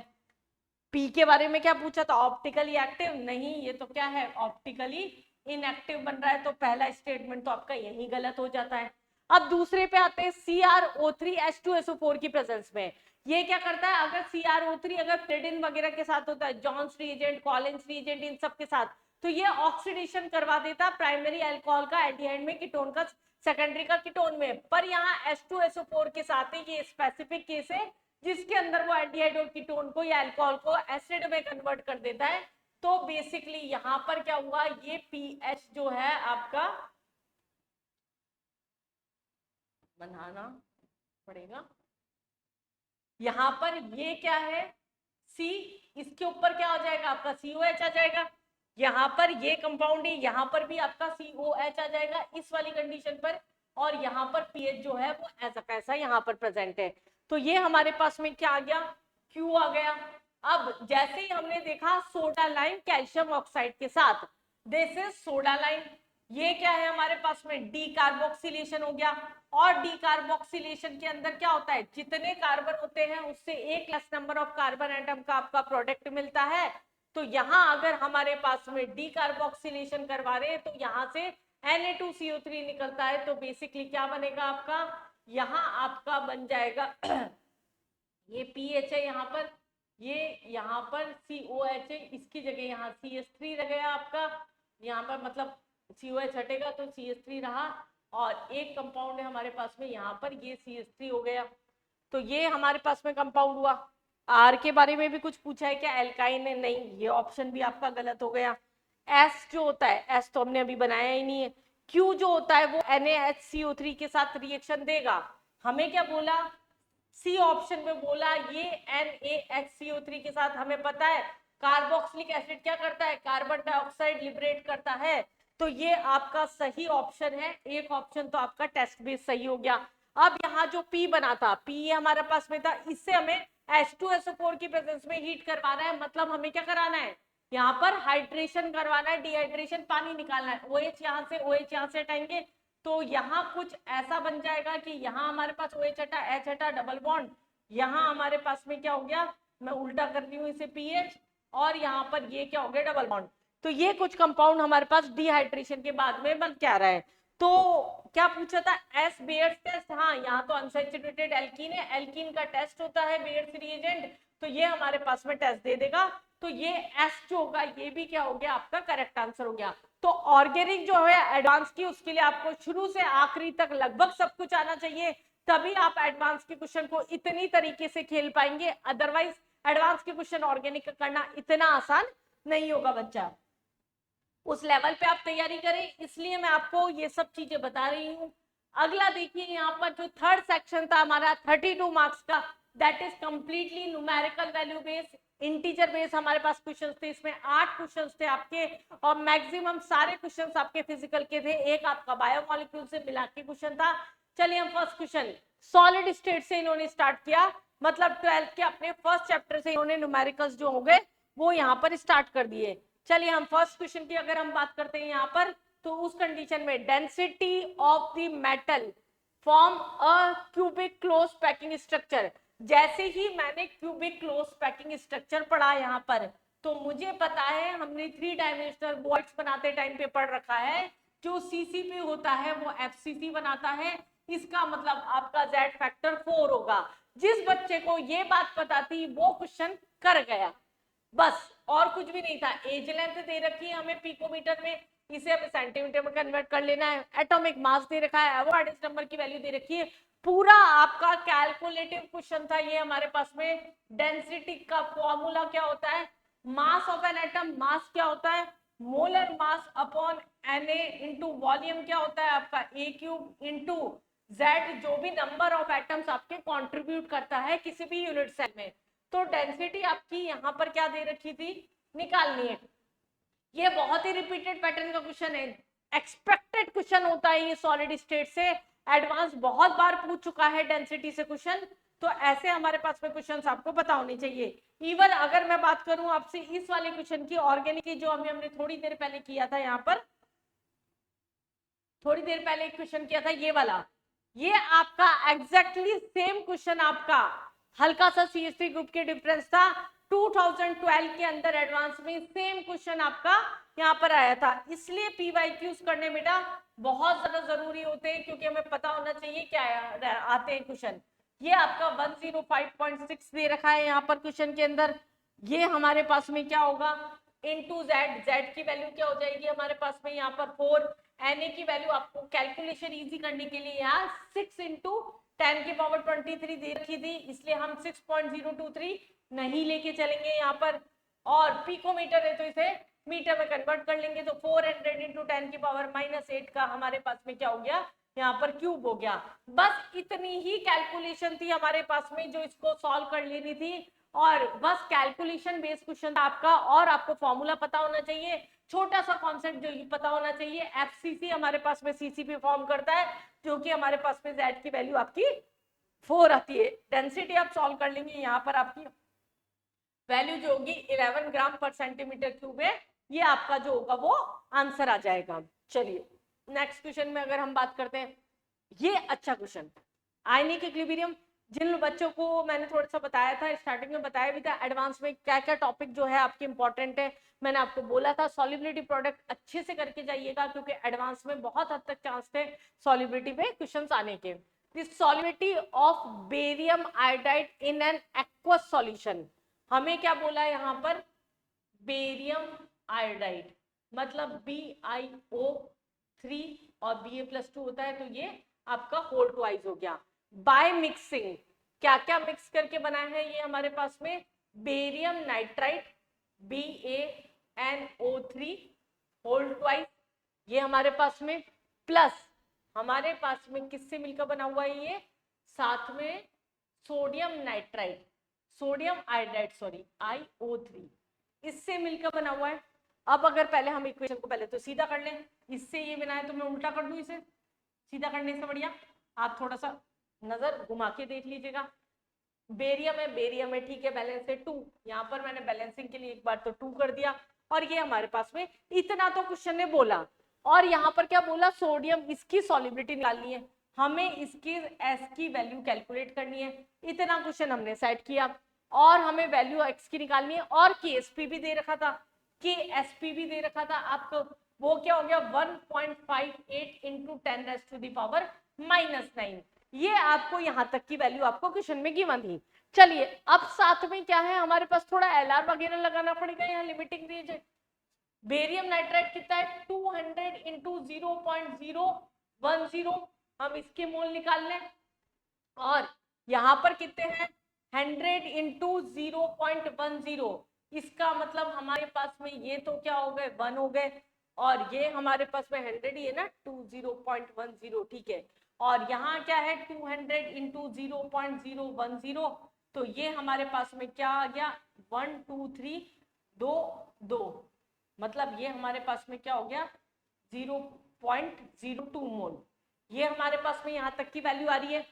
A: P के बारे में क्या पूछा था, ऑप्टिकली एक्टिव नहीं, ये तो क्या है, ऑप्टिकली इनएक्टिव बन रहा है, तो पहला स्टेटमेंट तो आपका यही गलत हो जाता है। अब दूसरे पे आते हैं, CrO3H2SO4 की प्रेजेंस में ये क्या करता है, अगर CrO3 अगर प्लेटिन वगैरह के साथ होता है, जॉन्स रिएजेंट, कॉलिंस रिएजेंट, इन सब के साथ, तो ये ऑक्सीडेशन करवा देता प्राइमरी अल्कोहल का एल्डिहाइड में, कीटोन का सेकेंडरी का कीटोन में। पर यहाँ H2SO4 के साथ है, ये स्पेसिफिक केस है जिसके अंदर वो एल्डिहाइड और कीटोन को या अल्कोहल को एसिड में कन्वर्ट कर देता है। तो बेसिकली यहां पर क्या हुआ, ये पीएच जो है आपका बनाना पड़ेगा, यहां पर ये क्या है सी, इसके ऊपर क्या हो जाएगा आपका COH आ जाएगा, यहां पर ये कंपाउंड है, यहां पर भी आपका COH आ जाएगा इस वाली कंडीशन पर, और यहां पर पीएच जो है वो ऐसा कैसा यहां पर प्रेजेंट है। तो ये हमारे पास में क्या आ गया, क्यू आ गया। अब जैसे ही हमने देखा सोडा लाइम कैल्शियम ऑक्साइड के साथ, दिस इज सोडा लाइम, ये क्या है हमारे पास में डी कार्बोक्सिलेशन हो गया। और डी कार्बोक्सिलेशन के अंदर क्या होता है, जितने कार्बन होते हैं उससे एक less number of carbon atom का आपका प्रोडक्ट मिलता है। तो यहां अगर हमारे पास में डी कार्बोक्सिलेशन करवा रहे हैं तो यहां से Na2CO3 निकलता है। तो बेसिकली क्या बनेगा आपका, यहां आपका बन जाएगा ये पीएच है यहाँ पर, ये यहाँ पर COH है, इसकी जगह यहाँ CH3 रह गया आपका, यहाँ पर मतलब COH हटेगा तो CH3 रहा, और एक कंपाउंड है हमारे पास में यहाँ पर, ये CH3 हो गया। तो ये हमारे पास में कंपाउंड हुआ। आर के बारे में भी कुछ पूछा है क्या, एल्काइन है, नहीं, ये ऑप्शन भी आपका गलत हो गया। एस जो होता है, एस तो हमने अभी बनाया ही नहीं है। क्यू जो होता है वो NaHCO3 के साथ रिएक्शन देगा। हमें क्या बोला, सी ऑप्शन में बोला ये NaHCO3 के साथ, हमें पता है कार्बोक्सिलिक एसिड क्या करता है, कार्बन डाइऑक्साइड लिबरेट करता है। तो ये आपका सही ऑप्शन है, एक ऑप्शन तो आपका टेस्ट बेस सही हो गया। अब यहाँ जो P बना था, P हमारे पास में था, इससे हमें H2SO4 की प्रेजेंस में हीट करवाना है, मतलब हमें क्या कराना है, यहाँ पर हाइड्रेशन करवाना है, डिहाइड्रेशन, पानी निकालना है। OH यहाँ से, OH यहाँ से हटाएंगे तो यहाँ कुछ ऐसा बन जाएगा कि यहाँ हमारे पास OH हटा, H हटा, डबल बॉन्ड, यहाँ हमारे पास में क्या हो गया, मैं उल्टा कर रही हूँ इसे पीएच, और यहाँ पर ये क्या हो गया, डबल बॉन्ड। तो ये कुछ कंपाउंड हमारे पास डिहाइड्रेशन के बाद में बन के आ रहा है। तो क्या पूछा था, एस बेयर्स टेस्ट, हाँ यहाँ तो अनसैचुरेटेड एल्कीन है, एल्कीन का टेस्ट होता है बेयर्स रिएजेंट, तो ये हमारे पास में टेस्ट दे देगा। तो ये एस जो होगा ये भी क्या हो गया आपका करेक्ट आंसर हो गया। तो ऑर्गेनिक जो है एडवांस की, उसके लिए आपको शुरू से आखिरी तक लगभग सब कुछ आना चाहिए, तभी आप एडवांस के क्वेश्चन को इतनी तरीके से खेल पाएंगे, अदरवाइज एडवांस के क्वेश्चन ऑर्गेनिक का करना इतना आसान नहीं होगा बच्चा। उस लेवल पे आप तैयारी करें, इसलिए मैं आपको ये सब चीजें बता रही हूँ। अगला देखिए यहाँ पर जो थर्ड सेक्शन था हमारा 32 मार्क्स का, that is completely numerical value based, integer based हमारे पास क्वेश्चंस थे। इसमें 8 क्वेश्चंस थे आपके, और मैक्सिमम सारे क्वेश्चंस आपके फिजिकल के थे, एक आपका बायोमोलिक्यूल से मिला के क्वेश्चन था। चलिए हम फर्स्ट क्वेश्चन सॉलिड स्टेट से इन्होंने स्टार्ट किया, मतलब 12th के अपने फर्स्ट चैप्टर से इन्होंने न्यूमेरिकल्स जो हो गए वो यहाँ पर स्टार्ट कर दिए। चलिए हम फर्स्ट क्वेश्चन की अगर हम बात करते हैं यहाँ पर, तो उस कंडीशन में density of the metal form a cubic close packing structure. जैसे ही मैंने क्यूबिक क्लोज पैकिंग स्ट्रक्चर पढ़ा यहाँ पर, तो मुझे पता है हमने 3 डायमेंशनल बॉल्स बनाते टाइम पे पढ़ रखा है, जो CCP होता है वो FCC बनाता है, इसका मतलब आपका Z फैक्टर 4 होगा। जिस बच्चे को ये बात पता थी वो क्वेश्चन कर गया, बस और कुछ भी नहीं था। एज लेंथ दे रखी है हमें पिकोमीटर में, इसे हमें सेंटीमीटर में कन्वर्ट कर लेना है। एटॉमिक मास दे रखा है, एवोगाड्रो नंबर की वैल्यू दे रखी है, पूरा आपका कैलकुलेटिव क्वेश्चन था ये हमारे पास में। डेंसिटी का फॉर्मूला क्या होता है, मास ऑफ एन एटम, मास क्या होता है, molar mass upon Na into volume क्या होता है आपका A क्यूब इंटू Z, जो भी नंबर ऑफ एटम्स आपके कंट्रीब्यूट करता है किसी भी यूनिट सेल में। तो डेंसिटी आपकी यहाँ पर क्या दे रखी थी, निकालनी है। ये बहुत ही रिपीटेड पैटर्न का क्वेश्चन है, एक्सपेक्टेड क्वेश्चन होता है ये सॉलिड स्टेट से, एडवांस बहुत बार पूछ चुका है डेंसिटी से क्वेश्चन, तो ऐसे हमारे पास में क्वेश्चंस आपको पता होने चाहिए। इवन अगर मैं बात करूं आपसे इस वाले क्वेश्चन की, ऑर्गेनिक की, जो हमने थोड़ी देर पहले किया था, यहाँ पर थोड़ी देर पहले एक क्वेश्चन किया था ये वाला, ये आपका एग्जैक्टली सेम क्वेश्चन आपका, हल्का सा CH3 ग्रुप के डिफरेंस था, 2012 के अंदर एडवांस में सेम क्वेश्चन आपका यहाँ पर आया था, इसलिए PYQs करने बेटा बहुत ज्यादा जरूरी होते हैं, क्योंकि हमें पता होना चाहिए क्या आते हैं क्वेश्चन। ये आपका 105.6 दे रखा है यहाँ पर क्वेश्चन के अंदर। ये हमारे पास में क्या होगा, इनटू जेड, जेड की वैल्यू क्या हो जाएगी हमारे पास में यहाँ पर 4, Na की वैल्यू आपको कैलकुलेशन इजी करने के लिए यहाँ 6 इंटू 10 की पावर 23 दे रखी थी, इसलिए हम 6.023 नहीं लेके चलेंगे यहाँ पर, और पिकोमीटर है तो इसे मीटर में कन्वर्ट कर लेंगे, तो 400 इंटू 10 की पावर -8 का हमारे पास में क्या हो गया यहाँ पर क्यूब हो गया। बस इतनी ही कैलकुलेशन थी हमारे पास में जो इसको सॉल्व कर लेनी थी, और बस कैलकुलेशन बेस्ड क्वेश्चन था आपका, और आपको फॉर्मूला पता होना चाहिए, छोटा सा कॉन्सेप्ट जो ये पता होना चाहिए, एफसीसी हमारे पास में सीसीपी फॉर्म करता है, जो कि हमारे पास में जेड की वैल्यू आपकी 4 आती है। डेंसिटी आप सॉल्व कर लेंगे, यहाँ पर आपकी वैल्यू जो होगी 11 ग्राम पर सेंटीमीटर क्यूब है, ये आपका जो होगा वो आंसर आ जाएगा। चलिए नेक्स्ट क्वेश्चन में अगर हम बात करते हैं, ये अच्छा क्वेश्चन, आयनिक इक्विलिब्रियम। जिन बच्चों को मैंने थोड़ा सा बताया था, स्टार्टिंग में बताया भी था एडवांस में क्या क्या टॉपिक जो है आपके इंपॉर्टेंट है, मैंने आपको बोला था सॉल्युबिलिटी प्रोडक्ट अच्छे से करके जाइएगा, क्योंकि एडवांस में बहुत हद तक चांस थे सॉल्युबिलिटी पे क्वेश्चंस आने के। This solubility of barium iodide in an aqueous solution, हमें क्या बोला है यहाँ पर, बेरियम आयोडाइड मतलब BiO3 और Ba+2 होता है, तो ये आपका होल ट्वाइस हो गया। बाय मिक्सिंग, क्या क्या मिक्स करके बनाया है ये हमारे पास में, barium nitride BaNO3 whole twice, ये हमारे पास में, प्लस हमारे पास में किससे मिलकर बना हुआ है ये, साथ में sodium nitride, sodium iodide sorry IO3, इससे मिलकर बना हुआ है। अब अगर पहले हम इक्वेशन को पहले तो सीधा कर लें, इससे ये बना है तो मैं उल्टा कर दूं, इसे सीधा करने से बढ़िया आप थोड़ा सा नजर घुमा के देख लीजिएगा। बेरियम है ठीक है, बैलेंस है 2, यहाँ पर मैंने बैलेंसिंग के लिए एक बार तो 2 कर दिया, और ये हमारे पास में इतना तो क्वेश्चन ने बोला, और यहाँ पर क्या बोला, सोडियम इसकी सॉल्युबिलिटी निकालनी है, हमें इसकी एस की वैल्यू कैलकुलेट करनी है, इतना क्वेश्चन हमने सेट किया, और हमें वैल्यू एक्स की निकालनी है, और KSP भी दे रखा था, KSP भी दे रखा था आपको, वो क्या हो गया 1.58 इंटू 10⁻⁻⁹, ये आपको यहाँ तक की वैल्यू आपको क्वेश्चन में गिवन थी। चलिए अब साथ में क्या है हमारे पास, थोड़ा LR वगैरह लगाना पड़ेगा, यहाँ लिमिटिंग रेंज है, बेरियम नाइट्राइड कितना है 200 इंटू 0.010, हम इसके मोल निकाल लें, और यहाँ पर कितने हैं 100 इंटू 0.10, इसका मतलब हमारे पास में ये तो क्या हो गए 1 हो गए, और ये हमारे पास में 100 ही है ना 20.10 ठीक है, और यहाँ क्या है 200 इंटू 0.010, तो ये हमारे पास में क्या आ गया 1 2 3 2 2, मतलब ये हमारे पास में क्या हो गया 0.02 मोल, ये हमारे पास में यहाँ तक की वैल्यू आ रही है।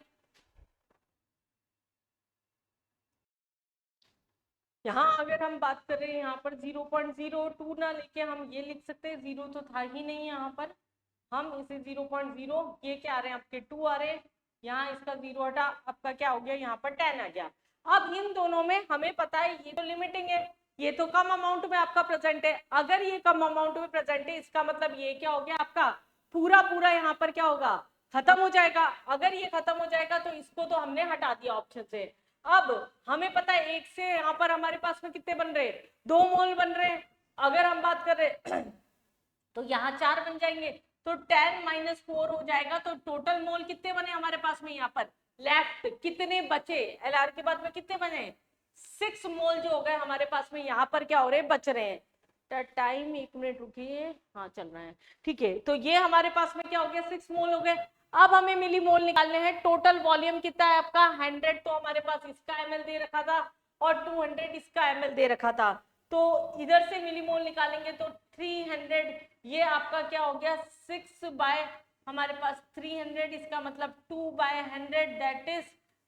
A: यहाँ अगर हम बात कर रहे हैं यहाँ पर 0.02 ना लेके हम ये लिख सकते हैं, 0 तो था ही नहीं यहाँ पर, हम इसे 0.0, ये क्या आ रहे हैं आपके 2 आ रहे हैं, यहाँ इसका 0 हटा, आपका क्या हो गया यहाँ पर 10 आ गया। अब इन दोनों में हमें पता है ये तो लिमिटिंग है, ये तो कम अमाउंट में आपका प्रेजेंट है, अगर ये कम अमाउंट में प्रेजेंट है इसका मतलब ये क्या हो गया आपका पूरा पूरा यहाँ पर क्या होगा खत्म हो जाएगा, अगर ये खत्म हो जाएगा तो इसको तो हमने हटा दिया ऑप्शन से। अब हमें पता है एक से यहाँ पर हमारे पास में कितने बन रहे हैं 2 मोल बन रहे हैं, अगर हम बात कर रहे तो यहाँ 4 बन जाएंगे, तो 10 - 4 हो जाएगा, तो टोटल मोल कितने बने हमारे पास में यहाँ पर लेफ्ट कितने बचे, LR के बाद में कितने बने 6 मोल जो हो गए हमारे पास में यहाँ पर क्या हो रहे हैं बच रहे हैं। टाइम 1 मिनट रुकिए, हाँ चल रहा है ठीक है, तो ये हमारे पास में क्या हो गया 6 मोल हो गए। अब हमें मिली मोल निकालने हैं, टोटल वॉल्यूम कितना है आपका 100, तो हमारे पास इसका ml दे रखा था और 200 इसका ml दे रखा था, तो इधर से मिली मोल निकालेंगे तो 300, ये आपका क्या हो गया 6 बाय हमारे पास 300, इसका मतलब 2/100 दैट इज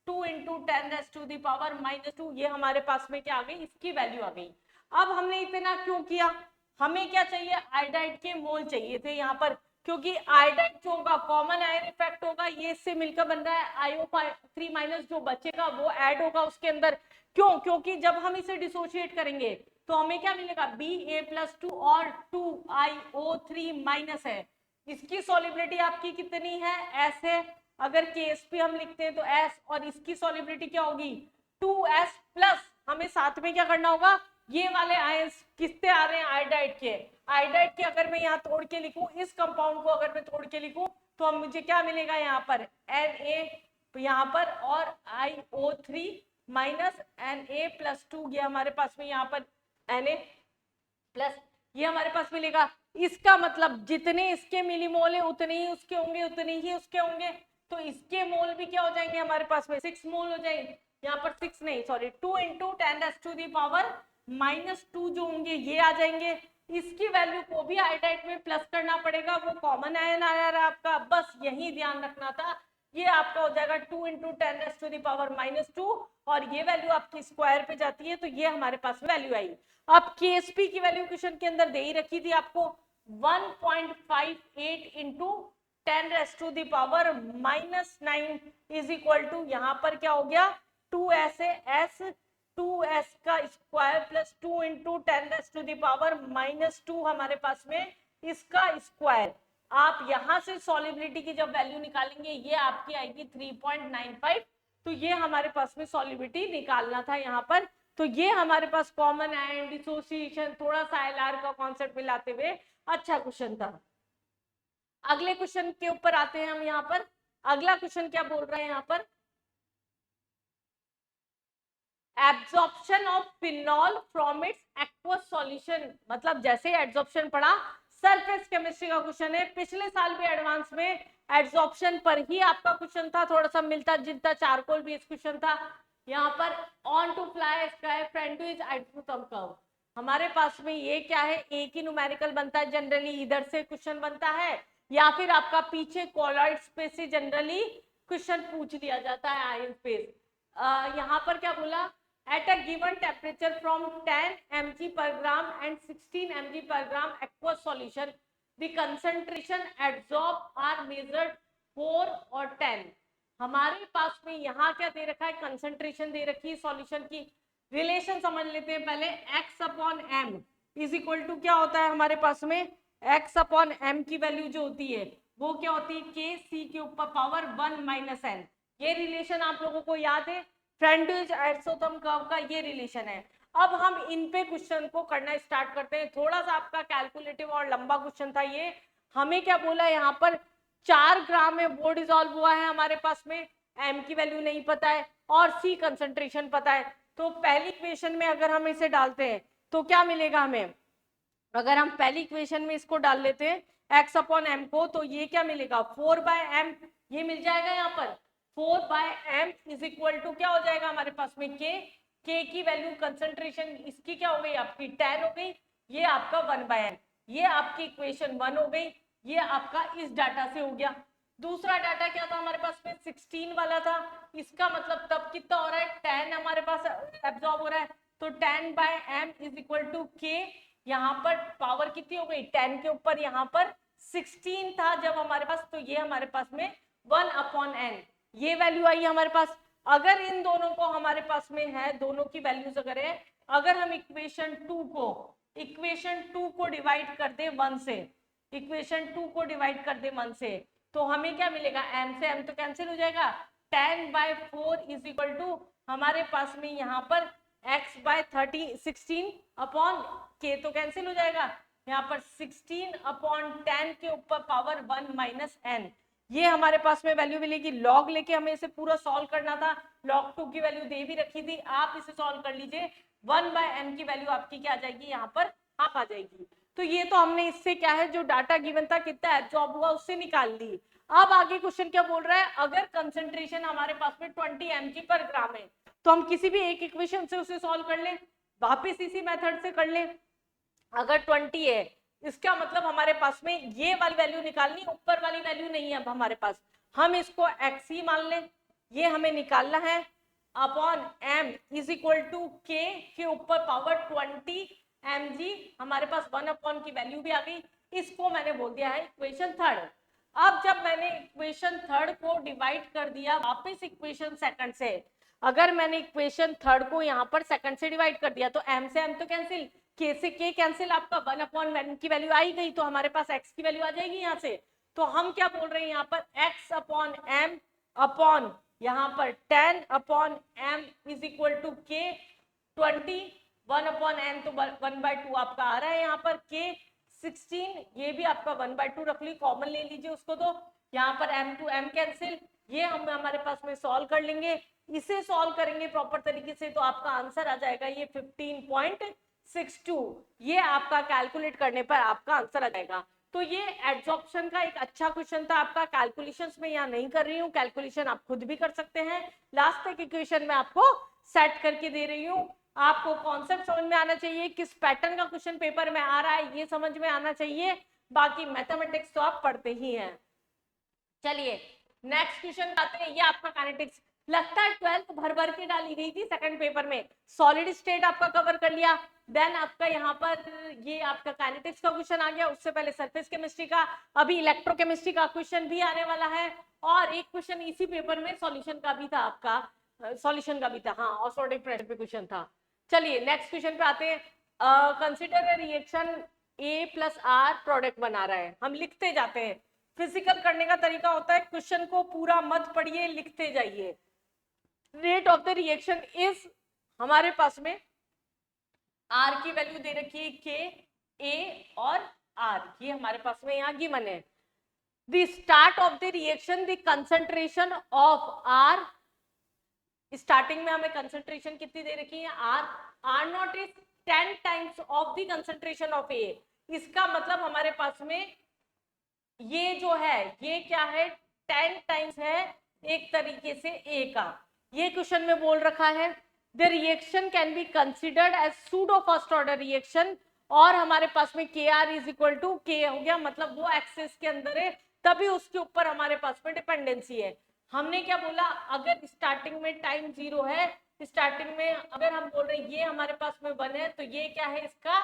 A: 2 इंटू 10⁻⁻², ये हमारे पास में क्या आ गई इसकी वैल्यू आ गई। अब हमने इतना क्यों किया, हमें क्या चाहिए आयोडाइड के मोल चाहिए थे यहाँ पर, क्योंकि आयोडाइड जो होगा कॉमन आयन इफेक्ट होगा, ये इससे मिलकर बन रहा है IO3 माइनस, जो बचेगा वो ऐड होगा उसके अंदर। क्यों? क्योंकि जब हम इसे डिसोशिएट करेंगे तो हमें क्या मिलेगा, Ba+2 और 2IO3 माइनस है। इसकी सॉलिबिलिटी आपकी कितनी है, S है। अगर KSP हम लिखते हैं तो S, और इसकी सॉलिबिलिटी क्या होगी 2S प्लस। हमें साथ में क्या करना होगा, ये वाले आयंस किससे आ रहे हैं, आयोडाइड के। आयोडाइड के अगर मैं यहाँ तोड़ के लिखूं, इस कंपाउंड को अगर मैं तोड़ के लिखूं तो हम मुझे क्या मिलेगा यहाँ पर Na यहाँ पर, और IO3 माइनस Na+2, ये हमारे पास में यहाँ पर Na प्लस, ये हमारे पास मिलेगा। इसका मतलब जितने इसके मिलीमोल है उतने ही उसके होंगे, उतने ही उसके होंगे। तो इसके मोल भी क्या हो जाएंगे हमारे पास में, 6 मोल हो जाएंगे। यहाँ पर 6 नहीं, सॉरी, 2 × 10⁻⁻2 जो होंगे ये आ जाएंगे। इसकी वैल्यू को भी आयोडाइड में प्लस करना पड़ेगा, वो कॉमन आयन आया रहा आपका, बस यही ध्यान रखना था। ये आपका हो जाएगा 2 × 10⁻⁻2, और ये वैल्यू आपकी स्क्वायर पे जाती है, तो ये हमारे पास वैल्यू आई। अब KSP की वैल्यू क्वेश्चन के अंदर दे ही रखी थी आपको, 1.58 × 10⁻⁻9 इज इक्वल टू, यहाँ पर क्या हो गया 2S है, S 2S का स्क्वायर प्लस 2 × 10⁻⁻2 हमारे पास में इसका स्क्वायर। आप यहां से सॉलिबिलिटी की जब वैल्यू निकालेंगे ये आपकी आएगी 3.95। तो ये हमारे पास में सॉलिबिलिटी निकालना था यहाँ पर। तो ये हमारे पास कॉमन आयन डिसोसिएशन, थोड़ा सा LR का कॉन्सेप्ट मिलाते हुए अच्छा क्वेश्चन था। अगले क्वेश्चन के ऊपर आते हैं हम यहाँ पर। अगला क्वेश्चन क्या बोल रहे हैं यहाँ पर, absorption of phenol from its aqueous solution. मतलब जैसे एब्जॉर्प्शन पढ़ा, सरफेस केमिस्ट्री का क्वेश्चन है, पिछले साल भी एडवांस में एब्जॉर्प्शन पर ही आपका क्वेश्चन था, थोड़ा सा मिलता जुलता चारकोल बेस्ड क्वेश्चन था। यहाँ पर on to fly sky friend to is isotope curve, हमारे पास में ये क्या है, एक ही न्यूमेरिकल बनता है जनरली, इधर से क्वेश्चन बनता है, या फिर आपका पीछे कॉलॉइड स्पेस से जनरली क्वेश्चन पूछ लिया जाता है, आयन स्पेस। यहाँ पर क्या बोला, at a given temperature from 10 mg per gram and 16 mg per gram aqueous solution, the concentration adsorbed are measured 4 और 10। हमारे पास में यहाँ क्या दे रखा है, कंसंट्रेशन दे रखी है सॉल्यूशन की। रिलेशन समझ लेते हैं पहले, x/m इज इक्वल टू क्या होता है हमारे पास में, x/m की वैल्यू जो होती है वो क्या होती है, Kc के ऊपर पावर 1 - n। ये रिलेशन आप लोगों को याद है, फ्रेंड आइसोटोप कर्व का ये रिलेशन है। अब हम इन पे क्वेश्चन को करना स्टार्ट करते हैं। थोड़ा सा आपका कैलकुलेटिव और लंबा क्वेश्चन था ये। हमें क्या बोला यहाँ पर, 4 ग्राम में वो डिसॉल्व हुआ है हमारे पास में, m की वैल्यू नहीं पता है और c कंसंट्रेशन पता है। तो पहली इक्वेशन में अगर हम इसे डालते हैं तो क्या मिलेगा हमें, अगर हम पहली इक्वेशन में इसको डाल लेते हैं x/m को, तो ये क्या मिलेगा 4/m, ये मिल जाएगा यहाँ पर 4/m इज इक्वल टू क्या हो जाएगा हमारे पास में k की वैल्यू कंसंट्रेशन इसकी क्या हो गई आपकी 10 हो गई, ये आपका 1/n, ये आपकी इक्वेशन 1 हो गई। ये आपका इस डाटा से हो गया। दूसरा डाटा क्या था हमारे पास में, 16 वाला था। इसका मतलब तब कितना हो रहा है, 10 हमारे पास एब्जॉर्ब हो रहा है, तो 10/m is equal to k। यहाँ पर पावर कितनी हो गई, 10 के ऊपर यहाँ पर 16 था जब हमारे पास, तो ये हमारे पास में 1/n, ये वैल्यू आई हमारे पास। अगर इन दोनों को हमारे पास में है, दोनों की वैल्यूज अगर है, अगर हम इक्वेशन 2 को डिवाइड कर दे 1 से, इक्वेशन 2 को डिवाइड कर दे 1 से, तो हमें क्या मिलेगा, m से m तो कैंसिल हो जाएगा, 10/4 इज इक्वल टू हमारे पास में यहाँ पर x/16 अपॉन k तो कैंसिल हो जाएगा, यहाँ पर 16/10 के ऊपर पावर 1 - n, ये हमारे पास में वैल्यू मिलेगी। लॉग लेके हमें इसे पूरा सॉल्व करना था, log 2 की वैल्यू दे भी रखी थी, आप इसे सॉल्व कर लीजिए, 1/n की वैल्यू आपकी क्या आ जाएगी, यहाँ पर हाफ आ जाएगी। तो ये तो हमने इससे क्या है, जो डाटा गिवन था कितना एब्जॉर्ब हुआ उससे निकाल ली। अब आगे क्वेश्चन क्या बोल रहा है, अगर कंसंट्रेशन हमारे पास में 20 mg पर ग्राम है, तो हम किसी भी एक इक्वेशन से उसे सॉल्व कर लें, वापिस इसी मेथड से कर लें। अगर 20 है, इसका मतलब हमारे पास में ये वाली वैल्यू निकालनी, ऊपर वाली वैल्यू नहीं है अब हमारे पास, हम इसको x मान लें, ये हमें निकालना है, upon m is equal to k के ऊपर पावर 20 mg, हमारे पास 1 अपॉन की वैल्यू भी आ गई। इसको मैंने बोल दिया है इक्वेशन थर्ड। अब जब मैंने इक्वेशन थर्ड को डिवाइड कर दिया वापस इक्वेशन सेकंड से, अगर मैंने इक्वेशन थर्ड को यहाँ पर सेकंड से डिवाइड कर दिया तो m से m तो कैंसिल, k से k कैंसिल, आपका 1/n की वैल्यू आई गई, तो हमारे पास x की वैल्यू आ जाएगी यहाँ से। तो हम क्या बोल रहे हैं यहाँ पर x/m अपॉन यहाँ पर 10/m is equal to k 20, 1/n तो 1/2 आपका आ रहा है यहाँ पर, k 16, ये भी आपका 1/2 रख ली, कॉमन ले लीजिए उसको, तो यहाँ पर m to m कैंसिल, ये हम हमारे पास में सॉल्व कर लेंगे। इसे सॉल्व करेंगे प्रॉपर तरीके से तो आपका आंसर आ जाएगा ये 15.62, ये आपका कैलकुलेट करने पर आपका आंसर आ जाएगा। तो ये एड्सॉर्प्शन का एक अच्छा क्वेश्चन था आपका, कैलकुलेशंस में यहाँ नहीं कर रही हूँ, कैलकुलेशन आप खुद भी कर सकते हैं। लास्ट तक इक्वेशन में आपको सेट करके दे रही हूँ, आपको कॉन्सेप्ट समझ में आना चाहिए, किस पैटर्न का क्वेश्चन पेपर में आ रहा है ये समझ में आना चाहिए, बाकी मैथमेटिक्स तो आप पढ़ते ही हैं। चलिए नेक्स्ट क्वेश्चन आते हैं, ये आपका काइनेटिक्स लगता है 12th भर भर के डाली गई थी सेकंड पेपर में, सॉलिड स्टेट आपका कवर कर लिया, देन आपका यहाँ पर ये आपका काइनेटिक्स का क्वेश्चन आ गया, उससे पहले सरफेस केमिस्ट्री का, अभी इलेक्ट्रोकेमिस्ट्री का क्वेश्चन भी आने वाला है, और एक क्वेश्चन इसी पेपर में सॉल्यूशन का भी था आपका, सॉल्यूशन का भी था, हाँ ऑस्मोटिक प्रेशर पे क्वेश्चन था। चलिए नेक्स्ट क्वेश्चन पे आते हैं, consider reaction A + R product बना रहा है, हम लिखते जाते हैं, फिजिकल करने का तरीका होता है क्वेश्चन को पूरा मत पढ़िए लिखते जाइए। Rate of the reaction is, हमारे पास में R की वैल्यू दे रखी है K, A और R, ये हमारे पास में यहाँ गिवन है। The start of the reaction, the concentration of R, starting में हमें कंसंट्रेशन कितनी दे रखी है R0 is 10 times of the concentration of A, इसका मतलब हमारे पास में ये जो है ये क्या है 10 टाइम्स है एक तरीके से A का, ये क्वेश्चन में बोल रखा है। The reaction can be considered as pseudo first order reaction, और हमारे पास में KR is equal to K हो गया, मतलब वो एक्सेस के अंदर है तभी उसके ऊपर हमारे पास में डिपेंडेंसी है। हमने क्या बोला, अगर स्टार्टिंग में टाइम 0 है, स्टार्टिंग में अगर हम बोल रहे हैं ये हमारे पास में 1 है तो ये क्या है इसका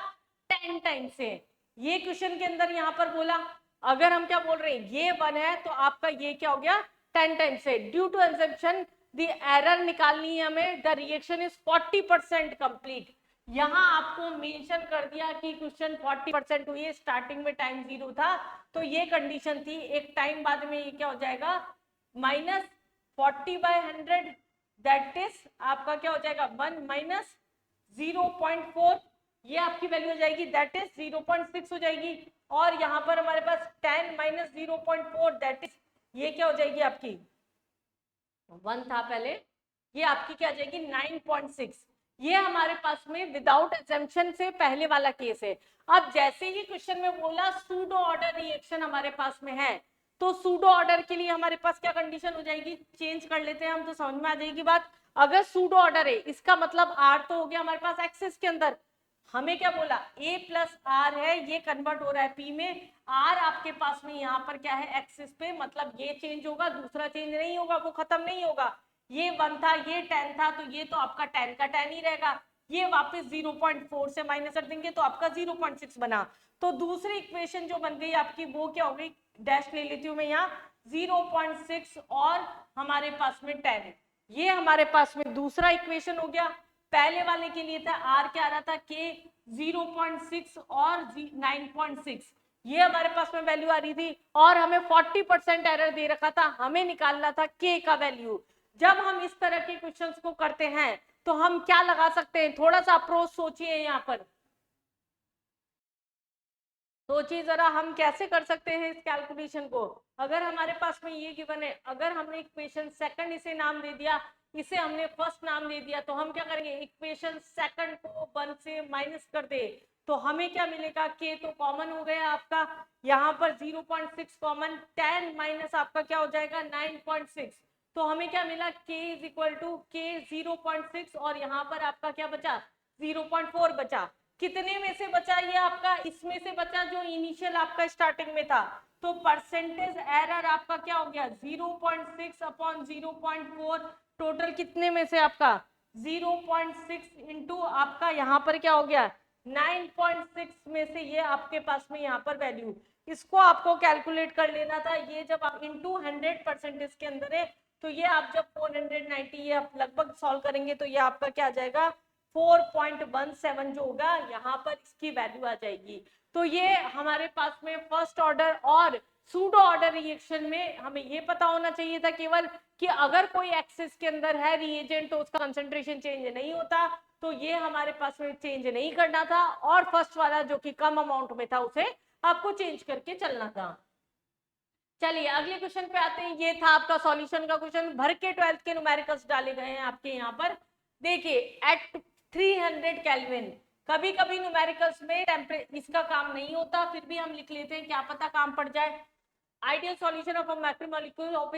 A: 10 टाइम्स है, ये क्वेश्चन के अंदर यहाँ पर बोला। अगर हम क्या बोल रहे हैं ये 1 है तो आपका ये क्या हो गया 10 टाइम्स है। Due to assumption the error निकालनी है हमें, द रिएक्शन इज 40% कंप्लीट, यहाँ आपको मेंशन कर दिया कि क्वेश्चन 40% हुई है, स्टार्टिंग में टाइम 0 था तो ये कंडीशन थी, एक टाइम बाद में ये क्या हो जाएगा -40/100, दैट इज आपका क्या हो जाएगा 1 माइनस 0.4, ये आपकी वैल्यू हो जाएगी, दैट इज 0.6 हो जाएगी, और यहाँ पर हमारे पास 10 माइनस 0.4 दैट इज ये क्या हो जाएगी आपकी 1 था पहले, ये आपकी क्या आ जाएगी 9.6, ये हमारे पास में विदाउट एग्जम्पशन से पहले वाला केस है। अब जैसे ही क्वेश्चन में बोला सूडो ऑर्डर रिएक्शन हमारे पास में है, तो सूडो ऑर्डर के लिए हमारे पास क्या कंडीशन हो जाएगी, चेंज कर लेते हैं हम तो समझ में आ जाएगी बात। अगर सूडो ऑर्डर है इसका मतलब R तो हो गया हमारे पास एक्सेस के अंदर, हमें क्या बोला A + R है, ये कन्वर्ट हो रहा है P में, R आपके पास में यहाँ पर क्या है एक्सिस पे, मतलब ये चेंज होगा दूसरा चेंज नहीं होगा, वो खत्म नहीं होगा, ये 1 था ये 10 था तो ये तो आपका 10 का 10 ही रहेगा, ये वापस 0.4 से माइनस कर देंगे तो आपका 0.6 बना। तो दूसरी इक्वेशन जो बन गई आपकी वो क्या हो गई, डैश ले लेती हूँ मैं यहाँ 0.6 और हमारे पास में 10, ये हमारे पास में दूसरा इक्वेशन हो गया। पहले वाले के लिए था R क्या आ रहा था K 0.6 और 9.6, ये हमारे पास में वैल्यू आ रही थी, और हमें 40% एरर दे रखा था, हमें निकालना था K का वैल्यू। जब हम इस तरह के क्वेश्चंस को करते हैं तो हम क्या लगा सकते हैं, थोड़ा सा अप्रोच सोचिए, यहाँ पर सोचिए जरा हम कैसे कर सकते हैं इस कैलकुलेशन को। अगर हमारे पास में ये गिवन है, अगर हमने इक्वेशन सेकंड इसे नाम दे दिया, इसे हमने फर्स्ट नाम दे दिया, तो हम क्या करेंगे इक्वेशन सेकंड को 1 से माइनस कर दे तो हमें क्या मिलेगा, K तो कॉमन हो गया आपका, यहाँ पर 0.6 कॉमन, 10 माइनस आपका क्या हो जाएगा 9.6, तो हमें क्या मिला K is equal to K 0.6 और यहाँ पर आपका क्या बचा 0.4 बचा। कितने में से बचा ये आपका, इसमें से बचा जो इनिशियल आपका स्टार्टिंग में था, तो परसेंटेज एरर आपका क्या हो गया 0.6 अपॉन 0.4, टोटल कितने में से आपका 0.6 इंटू आपका यहाँ पर क्या हो गया 9.6 में से ये आपके पास में यहाँ पर वैल्यू, इसको आपको कैलकुलेट कर लेना था। ये जब आप इनटू 100% इसके अंदर है, तो ये आप जब 490 ये आप लगभग सॉल्व करेंगे तो ये आपका क्या आ जाएगा 4.17 जो होगा यहाँ पर इसकी वैल्यू आ जाएगी। तो ये हमारे पास में फर्स्ट ऑर्डर और सूडो ऑर्डर रिएक्शन में हमें ये पता होना चाहिए था केवल कि अगर कोई एक्सिस के अंदर है रिएजेंट तो उसका कंसंट्रेशन चेंज नहीं होता, तो ये हमारे पास में चेंज नहीं करना था, और फर्स्ट वाला जो कि कम अमाउंट में था उसे आपको चेंज करके चलना था। चलिए अगले क्वेश्चन पे आते हैं। ये था आपका सॉल्यूशन का क्वेश्चन, भर के 12th के न्यूमेरिकल्स डाले गए हैं आपके यहाँ पर। देखिए एट 300 केल्विन, कभी कभी न्यूमेरिकल्स में टेम्परेचर इसका काम नहीं होता, फिर भी हम लिख लेते हैं, क्या पता काम पड़ जाए। Ideal solution of a macromolecule of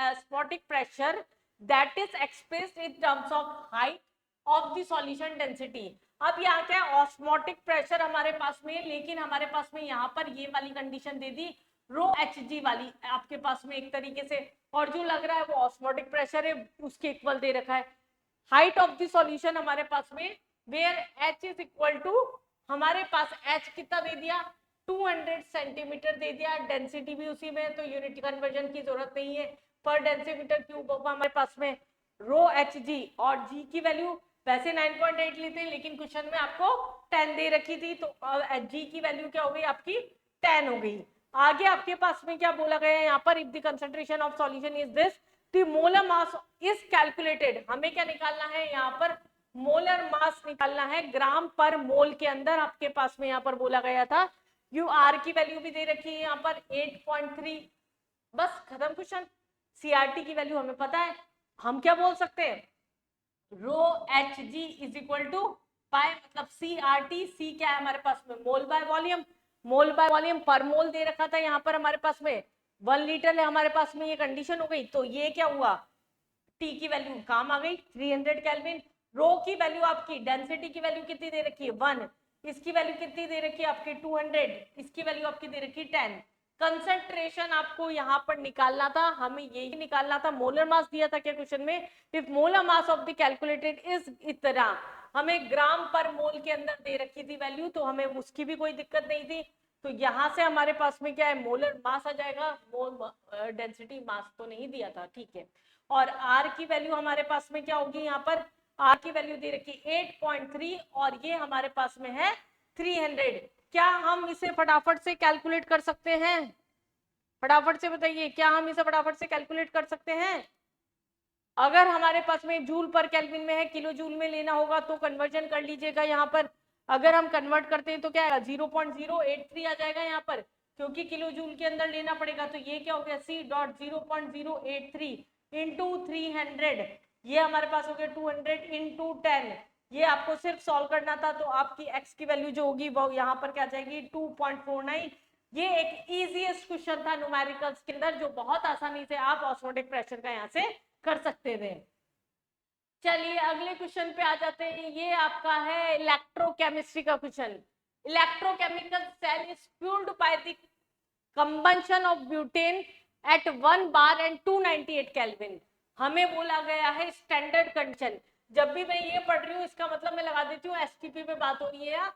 A: osmotic pressure that is expressed in terms of height of the solution density. अब यहाँ क्या है, ऑस्मोटिक प्रेशर हमारे पास में, लेकिन हमारे पास में यहाँ पर ये वाली कंडीशन दे दी रो एच जी वाली आपके पास में एक तरीके से, और जो लग रहा है वो ऑस्मोटिक प्रेशर है उसके इक्वल दे रखा है। हाइट ऑफ द सॉल्यूशन हमारे पास में where H is equal to, हमारे पास एच कितना दे दिया 200 सेंटीमीटर दे दिया, डेंसिटी भी उसी में, तो यूनिट कन्वर्जन की जरूरत नहीं है, पर डेंसीमीटर क्यूब होगा हमारे पास में रो एच जी, और जी की वैल्यू वैसे 9.8 लेते हैं लेकिन क्वेश्चन में आपको 10 दे रखी थी, तो जी की वैल्यू क्या हो गई आपकी 10 हो गई। आगे आपके पास में क्या बोला गया है यहाँ पर, if the concentration of solution is this the molar mass is calculated, हमें क्या निकालना है यहाँ पर मोलर मास निकालना है ग्राम पर मोल के अंदर। आपके पास में यहाँ पर बोला गया था यू आर की वैल्यू भी दे रखी है यहाँ पर 8.3, बस खत्म क्वेश्चन। सीआरटी की वैल्यू हमें पता है, हम क्या बोल सकते हैं rho H G is equal to pi, मतलब सी आर टी, सी क्या है हमारे पास में mole by volume, mole by volume पर मोल दे रखा था यहाँ पर हमारे पास में 1 लीटर है हमारे पास में, ये कंडीशन हो गई, तो ये क्या हुआ टी की वैल्यू काम आ गई 300 केल्विन। रो की वैल्यू आपकी डेंसिटी की वैल्यू कितनी दे रखी है 1, इसकी वैल्यू कितनी दे रखी है आपकी 200, इसकी वैल्यू आपकी दे रखी है 10। कंसंट्रेशन आपको यहाँ पर निकालना था, हमें यही निकालना था, मोलर मास दिया था क्या क्वेश्चन में, if molar mass of the calculated is इतना, हमें ग्राम पर मोल के अंदर दे रखी थी वैल्यू, तो हमें उसकी भी कोई दिक्कत नहीं थी, तो यहाँ से हमारे पास में क्या है मोलर मास आ जाएगा, मोल डेंसिटी मास तो नहीं दिया था, ठीक है। और आर की वैल्यू हमारे पास में क्या होगी यहाँ पर, आर की वैल्यू दे रखी 8.3 और ये हमारे पास में है 300। क्या हम इसे फटाफट से कैलकुलेट कर सकते हैं, फटाफट से बताइए क्या हम इसे फटाफट से कैलकुलेट कर सकते हैं। अगर हमारे पास में जूल पर केल्विन में है, किलो जूल में लेना होगा तो कन्वर्जन कर लीजिएगा यहाँ पर। अगर हम कन्वर्ट करते हैं तो क्या आएगा 0.083 आ जाएगा यहाँ पर, क्योंकि किलो जूल के अंदर लेना पड़ेगा, तो ये क्या हो गया सी डॉट 0.083 इंटू 300, ये हमारे पास हो गया 200 इंटू 10। ये आपको सिर्फ सॉल्व करना था, तो आपकी x की वैल्यू जो होगी वो यहाँ पर क्या जाएगी 2.49। ये एक इजीएस्ट क्वेश्चन था न्यूमेरिकल्स के अंदर, जो बहुत आसानी से आप ऑस्मोटिक प्रेशर का यहाँ से कर सकते थे। चलिए अगले क्वेश्चन पे आ जाते हैं। ये आपका है इलेक्ट्रोकेमिस्ट्री का question. Electrochemical cell is fuelled by the combustion of butane at 1 bar and 298 kelvin. हमें बोला गया है स्टैंडर्ड कंडीशन, जब भी मैं ये पढ़ रही हूँ इसका मतलब मैं लगा देती हूँ एसटीपी पे बात हो रही है,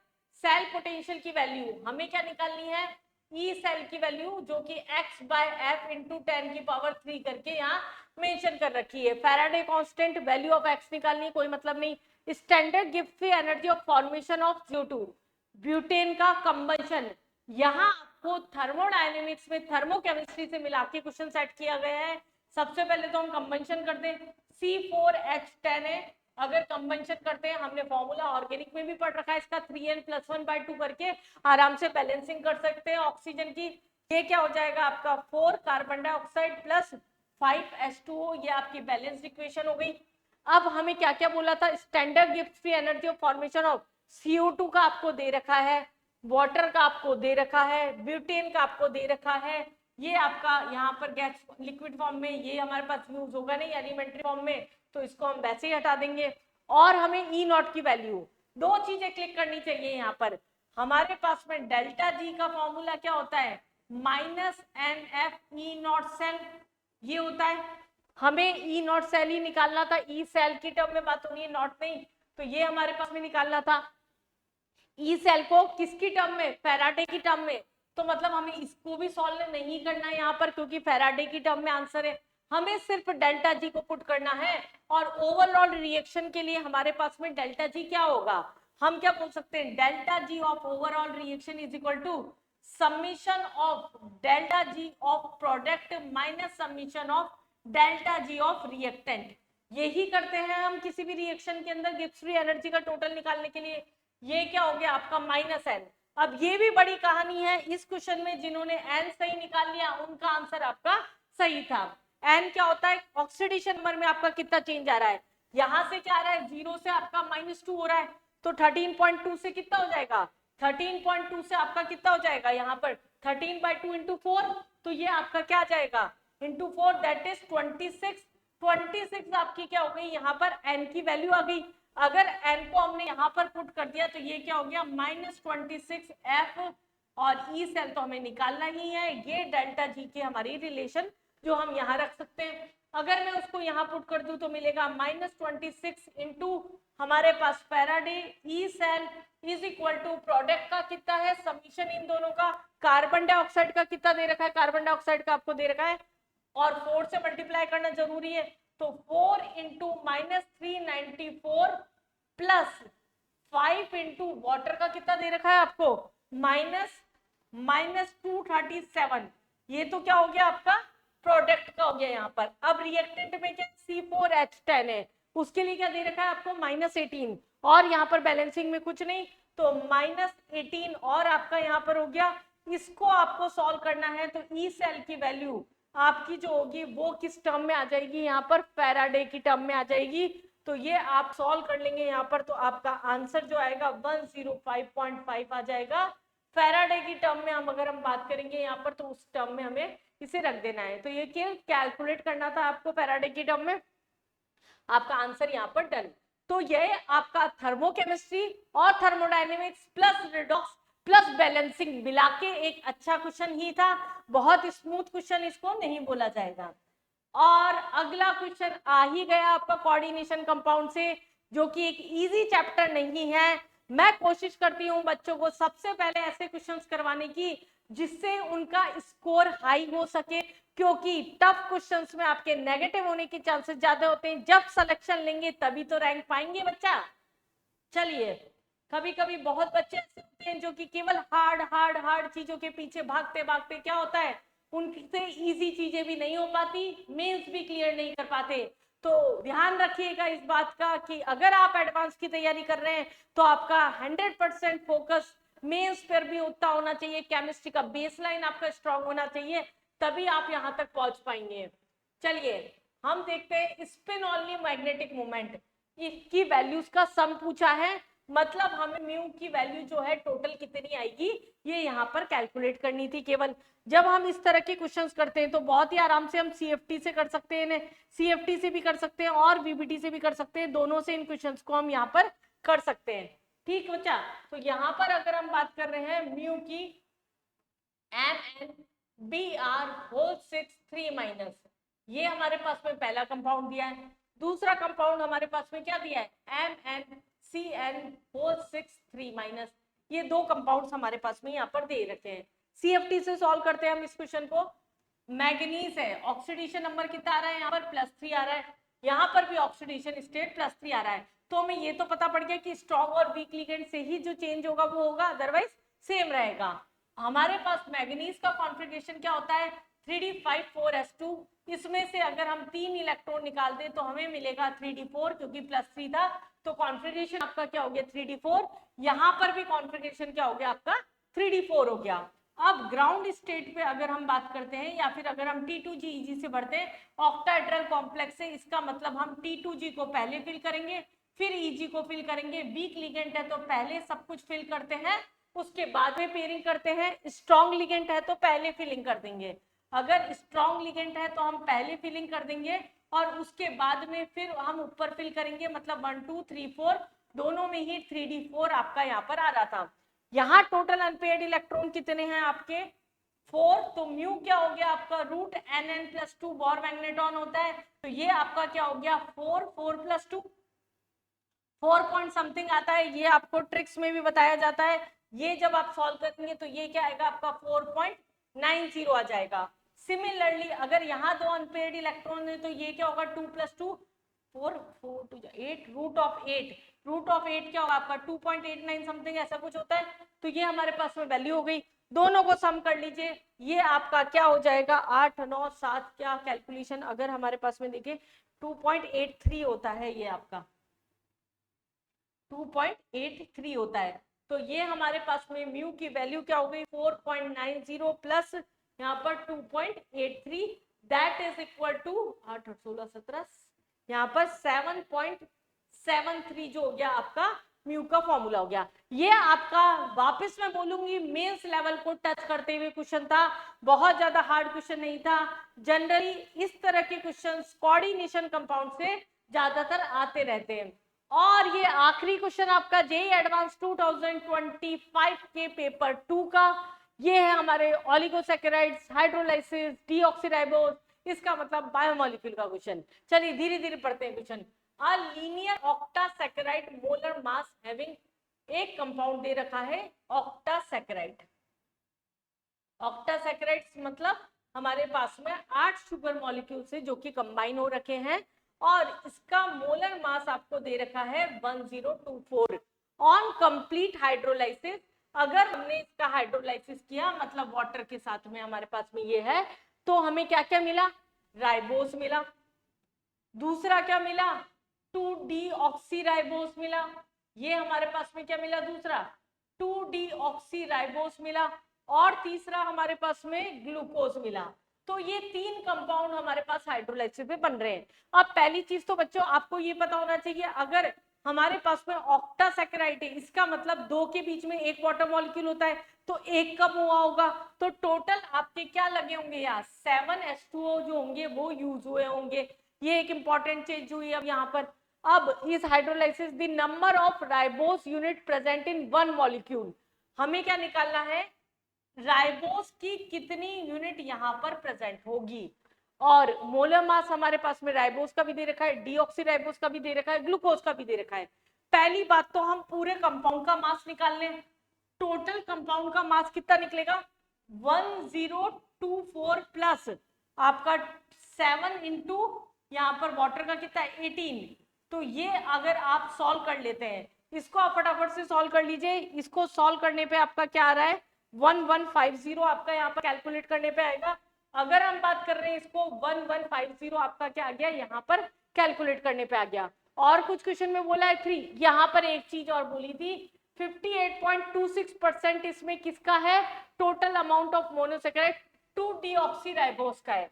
A: सेल पोटेंशियल की वैल्यू हमें क्या निकालनी है, ई सेल की वैल्यू जो कि x बाय एफ इंटू 10 की पावर 3 करके यहाँ मेंशन कर रखी है। Faraday constant value of x निकालनी, कोई मतलब नहीं। Standard gives the energy of formation of CO2, butane का कंबंशन। यहाँ आपको थर्मोडायनेमिक्स में थर्मोकेमिस्ट्री से मिला के क्वेश्चन सेट किया गया है। सबसे पहले तो हम कंबंशन कर दें, C4H10 है, अगर कंबंशन करते हैं, हमने फॉर्मूला ऑर्गेनिक में भी पढ़ रखा है इसका 3n+1/2 करके आराम से बैलेंसिंग कर सकते हैं ऑक्सीजन की। ये क्या हो जाएगा आपका 4 कार्बन डाइऑक्साइड प्लस 5H2O, ये आपकी बैलेंस्ड इक्वेशन हो गई। अब हमें क्या क्या बोला था, standard gives the energy of formation of CO2 का आपको दे रखा है, वाटर का आपको दे रखा है, ब्यूटेन का आपको दे रखा है, ये आपका यहाँ पर गैस लिक्विड फॉर्म में ये हमारे पास यूज होगा नहीं एलिमेंट्री फॉर्म में, तो इसको हम वैसे ही हटा देंगे। और हमें ई नॉट की वैल्यू, दो चीजें क्लिक करनी चाहिए यहाँ पर। हमारे पास में डेल्टा जी का फॉर्मूला क्या होता है -NF ई नॉट सेल, ये होता है। हमें ई नॉट सेल ही निकालना था, ई सेल की टर्म में बात हो रही है नॉट नहीं, तो ये हमारे पास में निकालना था। ई सेल को किसकी टर्म में, फैराडे की टर्म में। तो मतलब हमें इसको भी सॉल्व नहीं करना है यहाँ पर, क्योंकि फैराडे की टर्म में आंसर है। हमें सिर्फ डेल्टा जी को पुट करना है, और ओवरऑल रिएक्शन के लिए हमारे पास में डेल्टा जी क्या होगा, हम क्या बोल सकते हैं, delta G of overall reaction is equal to summation of delta G of product minus summation of delta G of reactant. यही करते हैं हम किसी भी रिएक्शन के अंदर गिब्स फ्री एनर्जी का टोटल निकालने के लिए। ये क्या हो गया आपका माइनस एन। अब ये भी बड़ी कहानी है, इस क्वेश्चन में जिन्होंने एन सही निकाल लिया उनका आंसर आपका सही था। एन क्या होता है, ऑक्सीडेशन नंबर में आपका कितना चेंज आ रहा है, यहां से क्या आ रहा है, 0 से आपका -2 हो रहा है, तो 13.2 से कितना हो जाएगा, 13.2 से आपका कितना हो जाएगा यहाँ पर 13/2 इंटू 4, तो ये आपका क्या आ जाएगा इंटू 4, दैट इज 26। 26 आपकी क्या हो गई, यहाँ पर एन की वैल्यू आ गई। अगर एन को हमने यहाँ पर पुट कर दिया तो ये क्या हो गया -26F, और ई सेल तो हमें निकालना ही है। ये डेल्टा जी की हमारी रिलेशन जो हम यहाँ रख सकते हैं। अगर मैं उसको यहाँ पुट कर दूं तो मिलेगा -26 इंटू हमारे पास Faraday, E cell is equal to product का कितना है, समीशन इन दोनों का, कार्बन डाइऑक्साइड का कितना दे रखा है, कार्बन डाइऑक्साइड का आपको दे रखा है और 4 से मल्टीप्लाई करना जरूरी है, तो 4 इंटू -394 प्लस 5 इंटू वाटर का कितना दे रखा है आपको -237। ये तो क्या हो गया आपका प्रोडक्ट का हो गया यहाँ पर। अब रिएक्टेंट में क्या C4H10 है, उसके लिए क्या दे रखा है आपको -18, और यहाँ पर बैलेंसिंग में कुछ नहीं, तो -18 और आपका यहाँ पर हो गया। इसको आपको सॉल्व करना है, तो ई सेल की वैल्यू आपकी जो होगी वो किस टर्म में आ जाएगी, यहाँ पर फैराडे की टर्म में आ जाएगी। तो ये आप सॉल्व कर लेंगे यहाँ पर, तो आपका आंसर जो आएगा 105.5 आ जाएगा। फैराडे की टर्म में अगर हम बात करेंगे यहाँ पर, तो उस टर्म में हमें इसे रख देना है। तो ये कैलकुलेट करना था आपको फैराडे की टर्म में, आपका आंसर यहाँ पर डन। तो ये आपका थर्मोकेमिस्ट्री और thermodynamics plus redox plus balancing मिला के एक अच्छा क्वेश्चन ही था, बहुत स्मूथ क्वेश्चन इसको नहीं बोला जाएगा। और अगला क्वेश्चन आ ही गया आपका कोऑर्डिनेशन कंपाउंड से, जो कि एक इजी चैप्टर नहीं है। मैं कोशिश करती हूँ बच्चों को सबसे पहले ऐसे क्वेश्चंस करवाने की जिससे उनका स्कोर हाई हो सके, क्योंकि टफ क्वेश्चंस में आपके नेगेटिव होने के चांसेस ज्यादा होते हैं। जब सिलेक्शन लेंगे तभी तो रैंक पाएंगे बच्चा। चलिए, कभी कभी बहुत बच्चे ऐसे होते हैं जो कि केवल हार्ड हार्ड हार्ड चीजों के पीछे भागते भागते क्या होता है, उनसे इजी चीजें भी नहीं हो पाती, मेंस भी क्लियर नहीं कर पाते। तो ध्यान रखिएगा इस बात का कि अगर आप एडवांस की तैयारी कर रहे हैं तो आपका 100% फोकस मेंस पर भी उतना होना चाहिए, केमिस्ट्री का बेसलाइन आपका स्ट्रांग होना चाहिए, तभी आप यहां तक पहुंच पाएंगे। चलिए, हम देखते हैं स्पिन ओनली मैग्नेटिक मोमेंट, इसकी वैल्यूज का सम पूछा है, मतलब हमें म्यू की वैल्यू जो है टोटल कितनी आएगी ये यहाँ पर कैलकुलेट करनी थी केवल। जब हम इस तरह के क्वेश्चंस करते हैं तो बहुत ही आराम से हम सीएफटी से कर सकते हैं, सीएफटी से भी कर सकते हैं और बीबीटी से भी कर सकते हैं, दोनों से इन क्वेश्चंस को हम यहाँ पर कर सकते हैं। ठीक बच्चा, तो यहाँ पर अगर हम बात कर रहे हैं म्यू की MnBr होल 6 3 ये हमारे पास में पहला कंपाउंड दिया है। दूसरा कंपाउंड हमारे पास में क्या दिया है MnCN होल 6 3 ये दो कंपाउंड्स हमारे पास में यहाँ पर दे रखे हैं। सीएफटी से सॉल्व करते हैं हम इस क्वेश्चन को। मैग्नीज है, ऑक्सीडेशन नंबर कितना आ रहा है यहाँ पर +3 आ रहा है, यहाँ पर भी ऑक्सीडेशन स्टेट +3 आ रहा है, तो हमें ये तो पता पड़ गया कि स्ट्रॉन्ग और वीक लिगेंड से ही जो चेंज होगा वो होगा, अदरवाइज सेम रहेगा। हमारे पास मैग्नीज का कॉन्फ़िगरेशन क्या होता है 3d5 4s2, इसमें से अगर हम 3 इलेक्ट्रॉन निकाल दें तो हमें मिलेगा 3d4, क्योंकि +3 था तो कॉन्फ़िगरेशन आपका क्या हो गया 3d4। यहाँ पर भी कॉन्फ़िगरेशन क्या हो गया आपका 3d4 हो गया। अब ग्राउंड स्टेट पे अगर हम बात करते हैं या फिर अगर हम T2G से बढ़ते हैं ऑक्टाहेड्रल कॉम्प्लेक्स से, इसका मतलब हम T2G को पहले फिल करेंगे फिर Eg को फिल करेंगे। वीक लिगेंड है तो पहले सब कुछ फिल करते हैं उसके बाद में पेयरिंग करते हैं, स्ट्रॉन्ग लिगेंड है तो पहले फिलिंग कर देंगे। अगर स्ट्रॉन्ग लिगेंड है तो हम पहले फिलिंग कर देंगे और उसके बाद में फिर हम ऊपर फिल करेंगे, मतलब 1 2 3 4 दोनों में ही 3d4 आपका यहाँ पर आ रहा था। यहाँ टोटल अनपेयर्ड इलेक्ट्रॉन कितने हैं आपके 4, तो म्यू क्या हो गया आपका √Nn+2 बोर मैग्नेटॉन होता है, तो ये आपका क्या हो गया 4 4 + 2 4 पॉइंट समथिंग आता है, ये आपको ट्रिक्स में भी बताया जाता है। ये जब आप सॉल्व करेंगे तो ये क्या आएगा आपका 4.90 आ जाएगा। सिमिलरली अगर यहाँ दो अनपेयर्ड इलेक्ट्रॉन है तो ये क्या होगा 2 + 2 4 4 2 8 √8 क्या होगा आपका 2.89 समथिंग ऐसा कुछ होता है। तो ये हमारे पास में वैल्यू हो गई, दोनों को सम कर लीजिए, ये आपका क्या हो जाएगा 8 9 7 क्या कैलकुलेशन अगर हमारे पास में देखिए 2.83 होता है, ये आपका 2.83 होता है। तो ये हमारे पास में म्यू की वैल्यू क्या हो गई 4.90 प्लस यहाँ पर 2.83 दैट इज इक्वल टू 8 और 16 17 यहाँ पर 7.73 जो हो गया आपका म्यू का फॉर्मूला हो गया। ये आपका वापस मैं बोलूंगी मेंस लेवल को टच करते हुए क्वेश्चन था, बहुत ज्यादा हार्ड क्वेश्चन नहीं था। जनरली इस तरह के क्वेश्चन कोऑर्डिनेशन कंपाउंड से ज्यादातर आते रहते हैं। और ये आखिरी क्वेश्चन आपका जेईई एडवांस 2025 के पेपर 2 का, ये है हमारे ओलिगोसैकेराइड्स हाइड्रोलाइसिस डीऑक्सीराइबोज, इसका मतलब बायोमोलिक्यूल का क्वेश्चन। चलिए धीरे धीरे पढ़ते हैं question. A linear octasaccharide molar mass having, एक कंपाउंड दे रखा है ऑक्टासैकेराइड। ऑक्टासैकेराइड्स मतलब हमारे पास में 8 शुगर मॉलिक्यूल से जो कि कंबाइन हो रखे हैं और इसका मोलर मास आपको दे रखा है 1024। ऑन कंप्लीट हाइड्रोलाइसिस, अगर हमने इसका हाइड्रोलाइसिस किया मतलब वाटर के साथ में हमारे पास में ये है, तो हमें क्या क्या मिला राइबोस मिला, दूसरा क्या मिला 2-डीऑक्सीराइबोस मिला, ये हमारे पास में क्या मिला दूसरा 2-डीऑक्सीराइबोस मिला, और तीसरा हमारे पास में ग्लूकोज मिला। तो ये 3 कंपाउंड हमारे पास हाइड्रोलाइसिस में बन रहे हैं। अब पहली चीज तो बच्चों आपको ये पता होना चाहिए, अगर हमारे पास में ऑक्टासैकेराइड है इसका मतलब 2 के बीच में एक वाटर मॉलिक्यूल होता है, तो एक कम हुआ होगा, तो टोटल आपके क्या लगे होंगे यहाँ 7H2O जो होंगे वो यूज हुए होंगे। ये एक इंपॉर्टेंट चीज हुई अब यहाँ पर। अब इस hydrolysis the number of ribose unit present in one molecule, हमें क्या निकालना है राइबोस की कितनी यूनिट यहाँ पर प्रेजेंट होगी। और मोलर मास हमारे पास में राइबोस का भी दे रखा है, डीऑक्सीराइबोस का भी दे रखा है, ग्लूकोज का भी दे रखा है। पहली बात तो हम पूरे कंपाउंड का मास निकाल लें, टोटल कंपाउंड का मास कितना निकलेगा 1024 प्लस आपका 7 इंटू यहाँ पर वाटर का कितना है 18। तो ये अगर आप सॉल्व कर लेते हैं, इसको आप फटाफट से सॉल्व कर लीजिए, इसको सॉल्व करने पे आपका क्या आ रहा है 1150 आपका यहाँ पर कैलकुलेट करने पे आएगा। अगर हम बात कर रहे हैं इसको 1150 आपका क्या आ गया यहाँ पर कैलकुलेट करने पे आ गया। और कुछ क्वेश्चन में बोला है 3, यहाँ पर एक चीज और बोली थी 58.26% इसमें किसका है टोटल अमाउंट ऑफ मोनोसैकेराइड 2-डीऑक्सीराइबोस का है।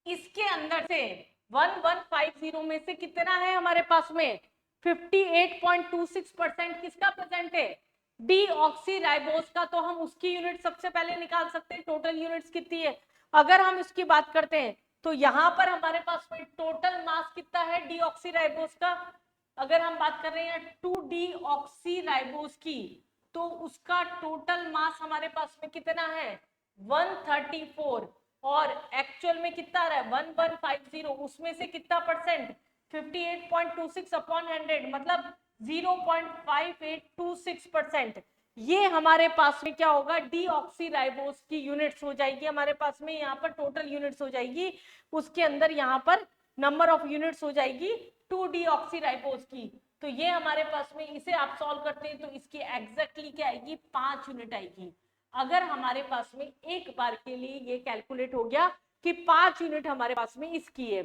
A: इसके अंदर से 1150 में से कितना है हमारे पास में 58.26% किसका प्रेजेंट है डीऑक्सीराइबोस का। तो हम उसकी यूनिट सबसे पहले निकाल सकते हैं, टोटल यूनिट्स कितनी है। अगर हम इसकी बात करते हैं तो यहाँ पर हमारे पास में टोटल मास कितना है डीऑक्सीराइबोस का, अगर हम बात कर रहे हैं 2-डीऑक्सीराइबोस की, तो उसका टोटल मास हमारे पास में कितना है 134, और एक्चुअल में कितना आ रहा है 1150, उसमें से कितना परसेंट 58.26 अपॉन 100 मतलब 0.5826%। ये हमारे पास में क्या होगा डीऑक्सीराइबोस की यूनिट्स हो जाएगी हमारे पास में, यहाँ पर टोटल यूनिट्स हो जाएगी, उसके अंदर यहाँ पर नंबर ऑफ यूनिट्स हो जाएगी 2-डीऑक्सीराइबोस की। तो ये हमारे पास में इसे आप सॉल्व करते हैं तो इसकी एग्जैक्टली क्या आएगी 5 यूनिट आएगी। अगर हमारे पास में एक बार के लिए ये कैलकुलेट हो गया कि 5 यूनिट हमारे पास में इसकी है।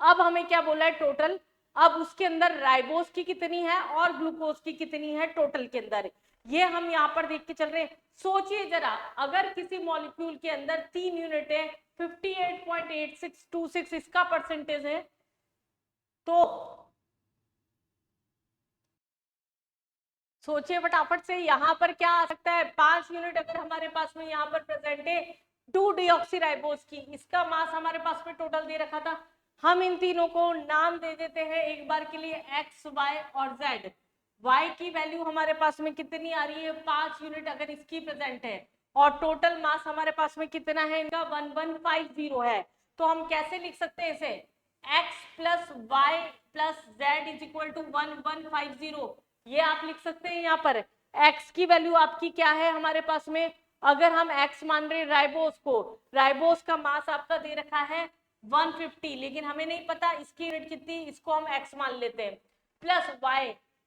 A: अब हमें क्या बोला है टोटल, अब उसके अंदर राइबोस की कितनी है और ग्लूकोज की कितनी है टोटल के अंदर, ये हम यहाँ पर देख के चल रहे हैं। सोचिए जरा अगर किसी मॉलिक्यूल के अंदर 3 यूनिट है 58.8626 इसका परसेंटेज है, तो सोचिए फटाफट से यहाँ पर क्या आ सकता है 5 यूनिट अगर हमारे पास में यहाँ पर प्रेजेंट है 2-डीऑक्सीराइबोस की, इसका मास हमारे पास में टोटल दे रखा था। हम इन तीनों को नाम दे देते हैं एक बार के लिए x, y और z। y की वैल्यू हमारे पास में कितनी आ रही है 5 यूनिट अगर इसकी प्रेजेंट है, और टोटल मास हमारे पास में कितना है इनका 1150 है। तो हम कैसे लिख सकते हैं इसे x plus y plus z is equal to 1150, ये आप लिख सकते हैं। यहाँ पर x की वैल्यू आपकी क्या है हमारे पास में, अगर हम x मान रहे राइबोस को, राइबोस का मास आपका दे रखा है 150, लेकिन हमें नहीं पता इसकी यूनिट कितनी, इसको हम x मान लेते हैं, प्लस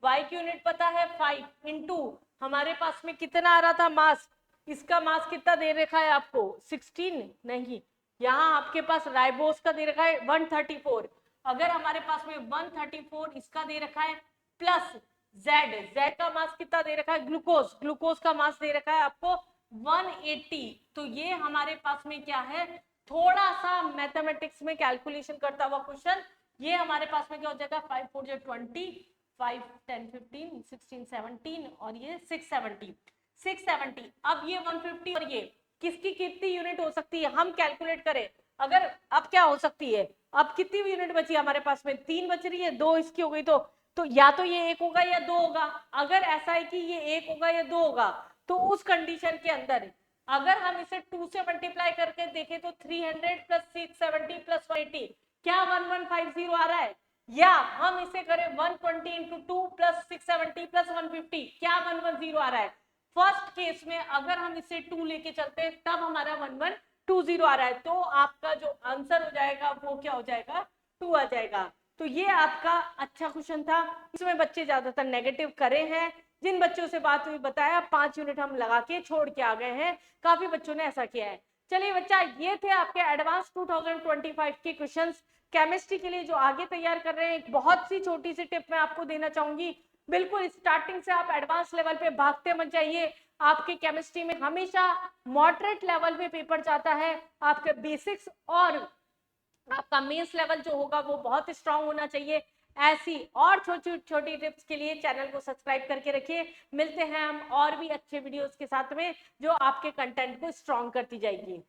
A: y की यूनिट पता है 5 इंटू हमारे पास में कितना आ रहा था मास, इसका मास कितना दे रखा है आपको 16, नहीं यहाँ आपके पास राइबोस का दे रखा है 134, अगर हमारे पास में 134 इसका दे रखा है, प्लस जेड का मास कितना दे रखा है, ग्लूकोज का मास दे रखा है आपको 180, तो ये हमारे पास में क्या है, थोड़ा सा मैथमेटिक्स में कैलकुलेशन करता हुआ क्वेश्चन, ये हमारे पास में क्या हो जाएगा 5 4 20, 5 10 15 16 17 और ये 670। अब ये 150 और ये किसकी कितनी यूनिट हो सकती है, हम कैलकुलेट करें, अगर अब क्या हो सकती है, अब कितनी यूनिट बची हमारे पास में, 3 बच रही है, 2 इसकी हो गई, तो या तो ये 1 होगा या 2 होगा। अगर ऐसा है कि ये 1 होगा या 2 होगा, तो उस कंडीशन के अंदर अगर हम इसे 2 से मल्टीप्लाई करके देखें तो 300 प्लस 670 प्लस 180 क्या 1150 आ रहा है, या हम इसे करें 120 इंटू 2 प्लस 670 प्लस 150 क्या 110 आ रहा है। फर्स्ट केस में अगर हम इसे 2 लेके चलते हैं तब हमारा 1120 आ रहा है, तो आपका जो आंसर हो जाएगा वो क्या हो जाएगा 2 आ जाएगा। तो ये आपका अच्छा क्वेश्चन था, इसमें बच्चे ज्यादातर नेगेटिव करे हैं, जिन बच्चों से बात हुई बताया 5 यूनिट हम लगा के छोड़ के आ गए हैं, काफी बच्चों ने ऐसा किया है। चलिए बच्चा, ये थे आपके एडवांस 2025 के क्वेश्चंस केमिस्ट्री के लिए जो आगे तैयार कर रहे हैं। एक बहुत सी छोटी सी टिप मैं आपको देना चाहूंगी, बिल्कुल स्टार्टिंग से आप एडवांस लेवल पे भागते मत जाइए, आपके केमिस्ट्री में हमेशा मॉडरेट लेवल पे पेपर जाता है, आपके बेसिक्स और आपका मेंस लेवल जो होगा वो बहुत स्ट्रांग होना चाहिए। ऐसी और छोटी छोटी टिप्स के लिए चैनल को सब्सक्राइब करके रखिए, मिलते हैं हम और भी अच्छे वीडियोस के साथ में जो आपके कंटेंट को स्ट्रांग करती जाएगी।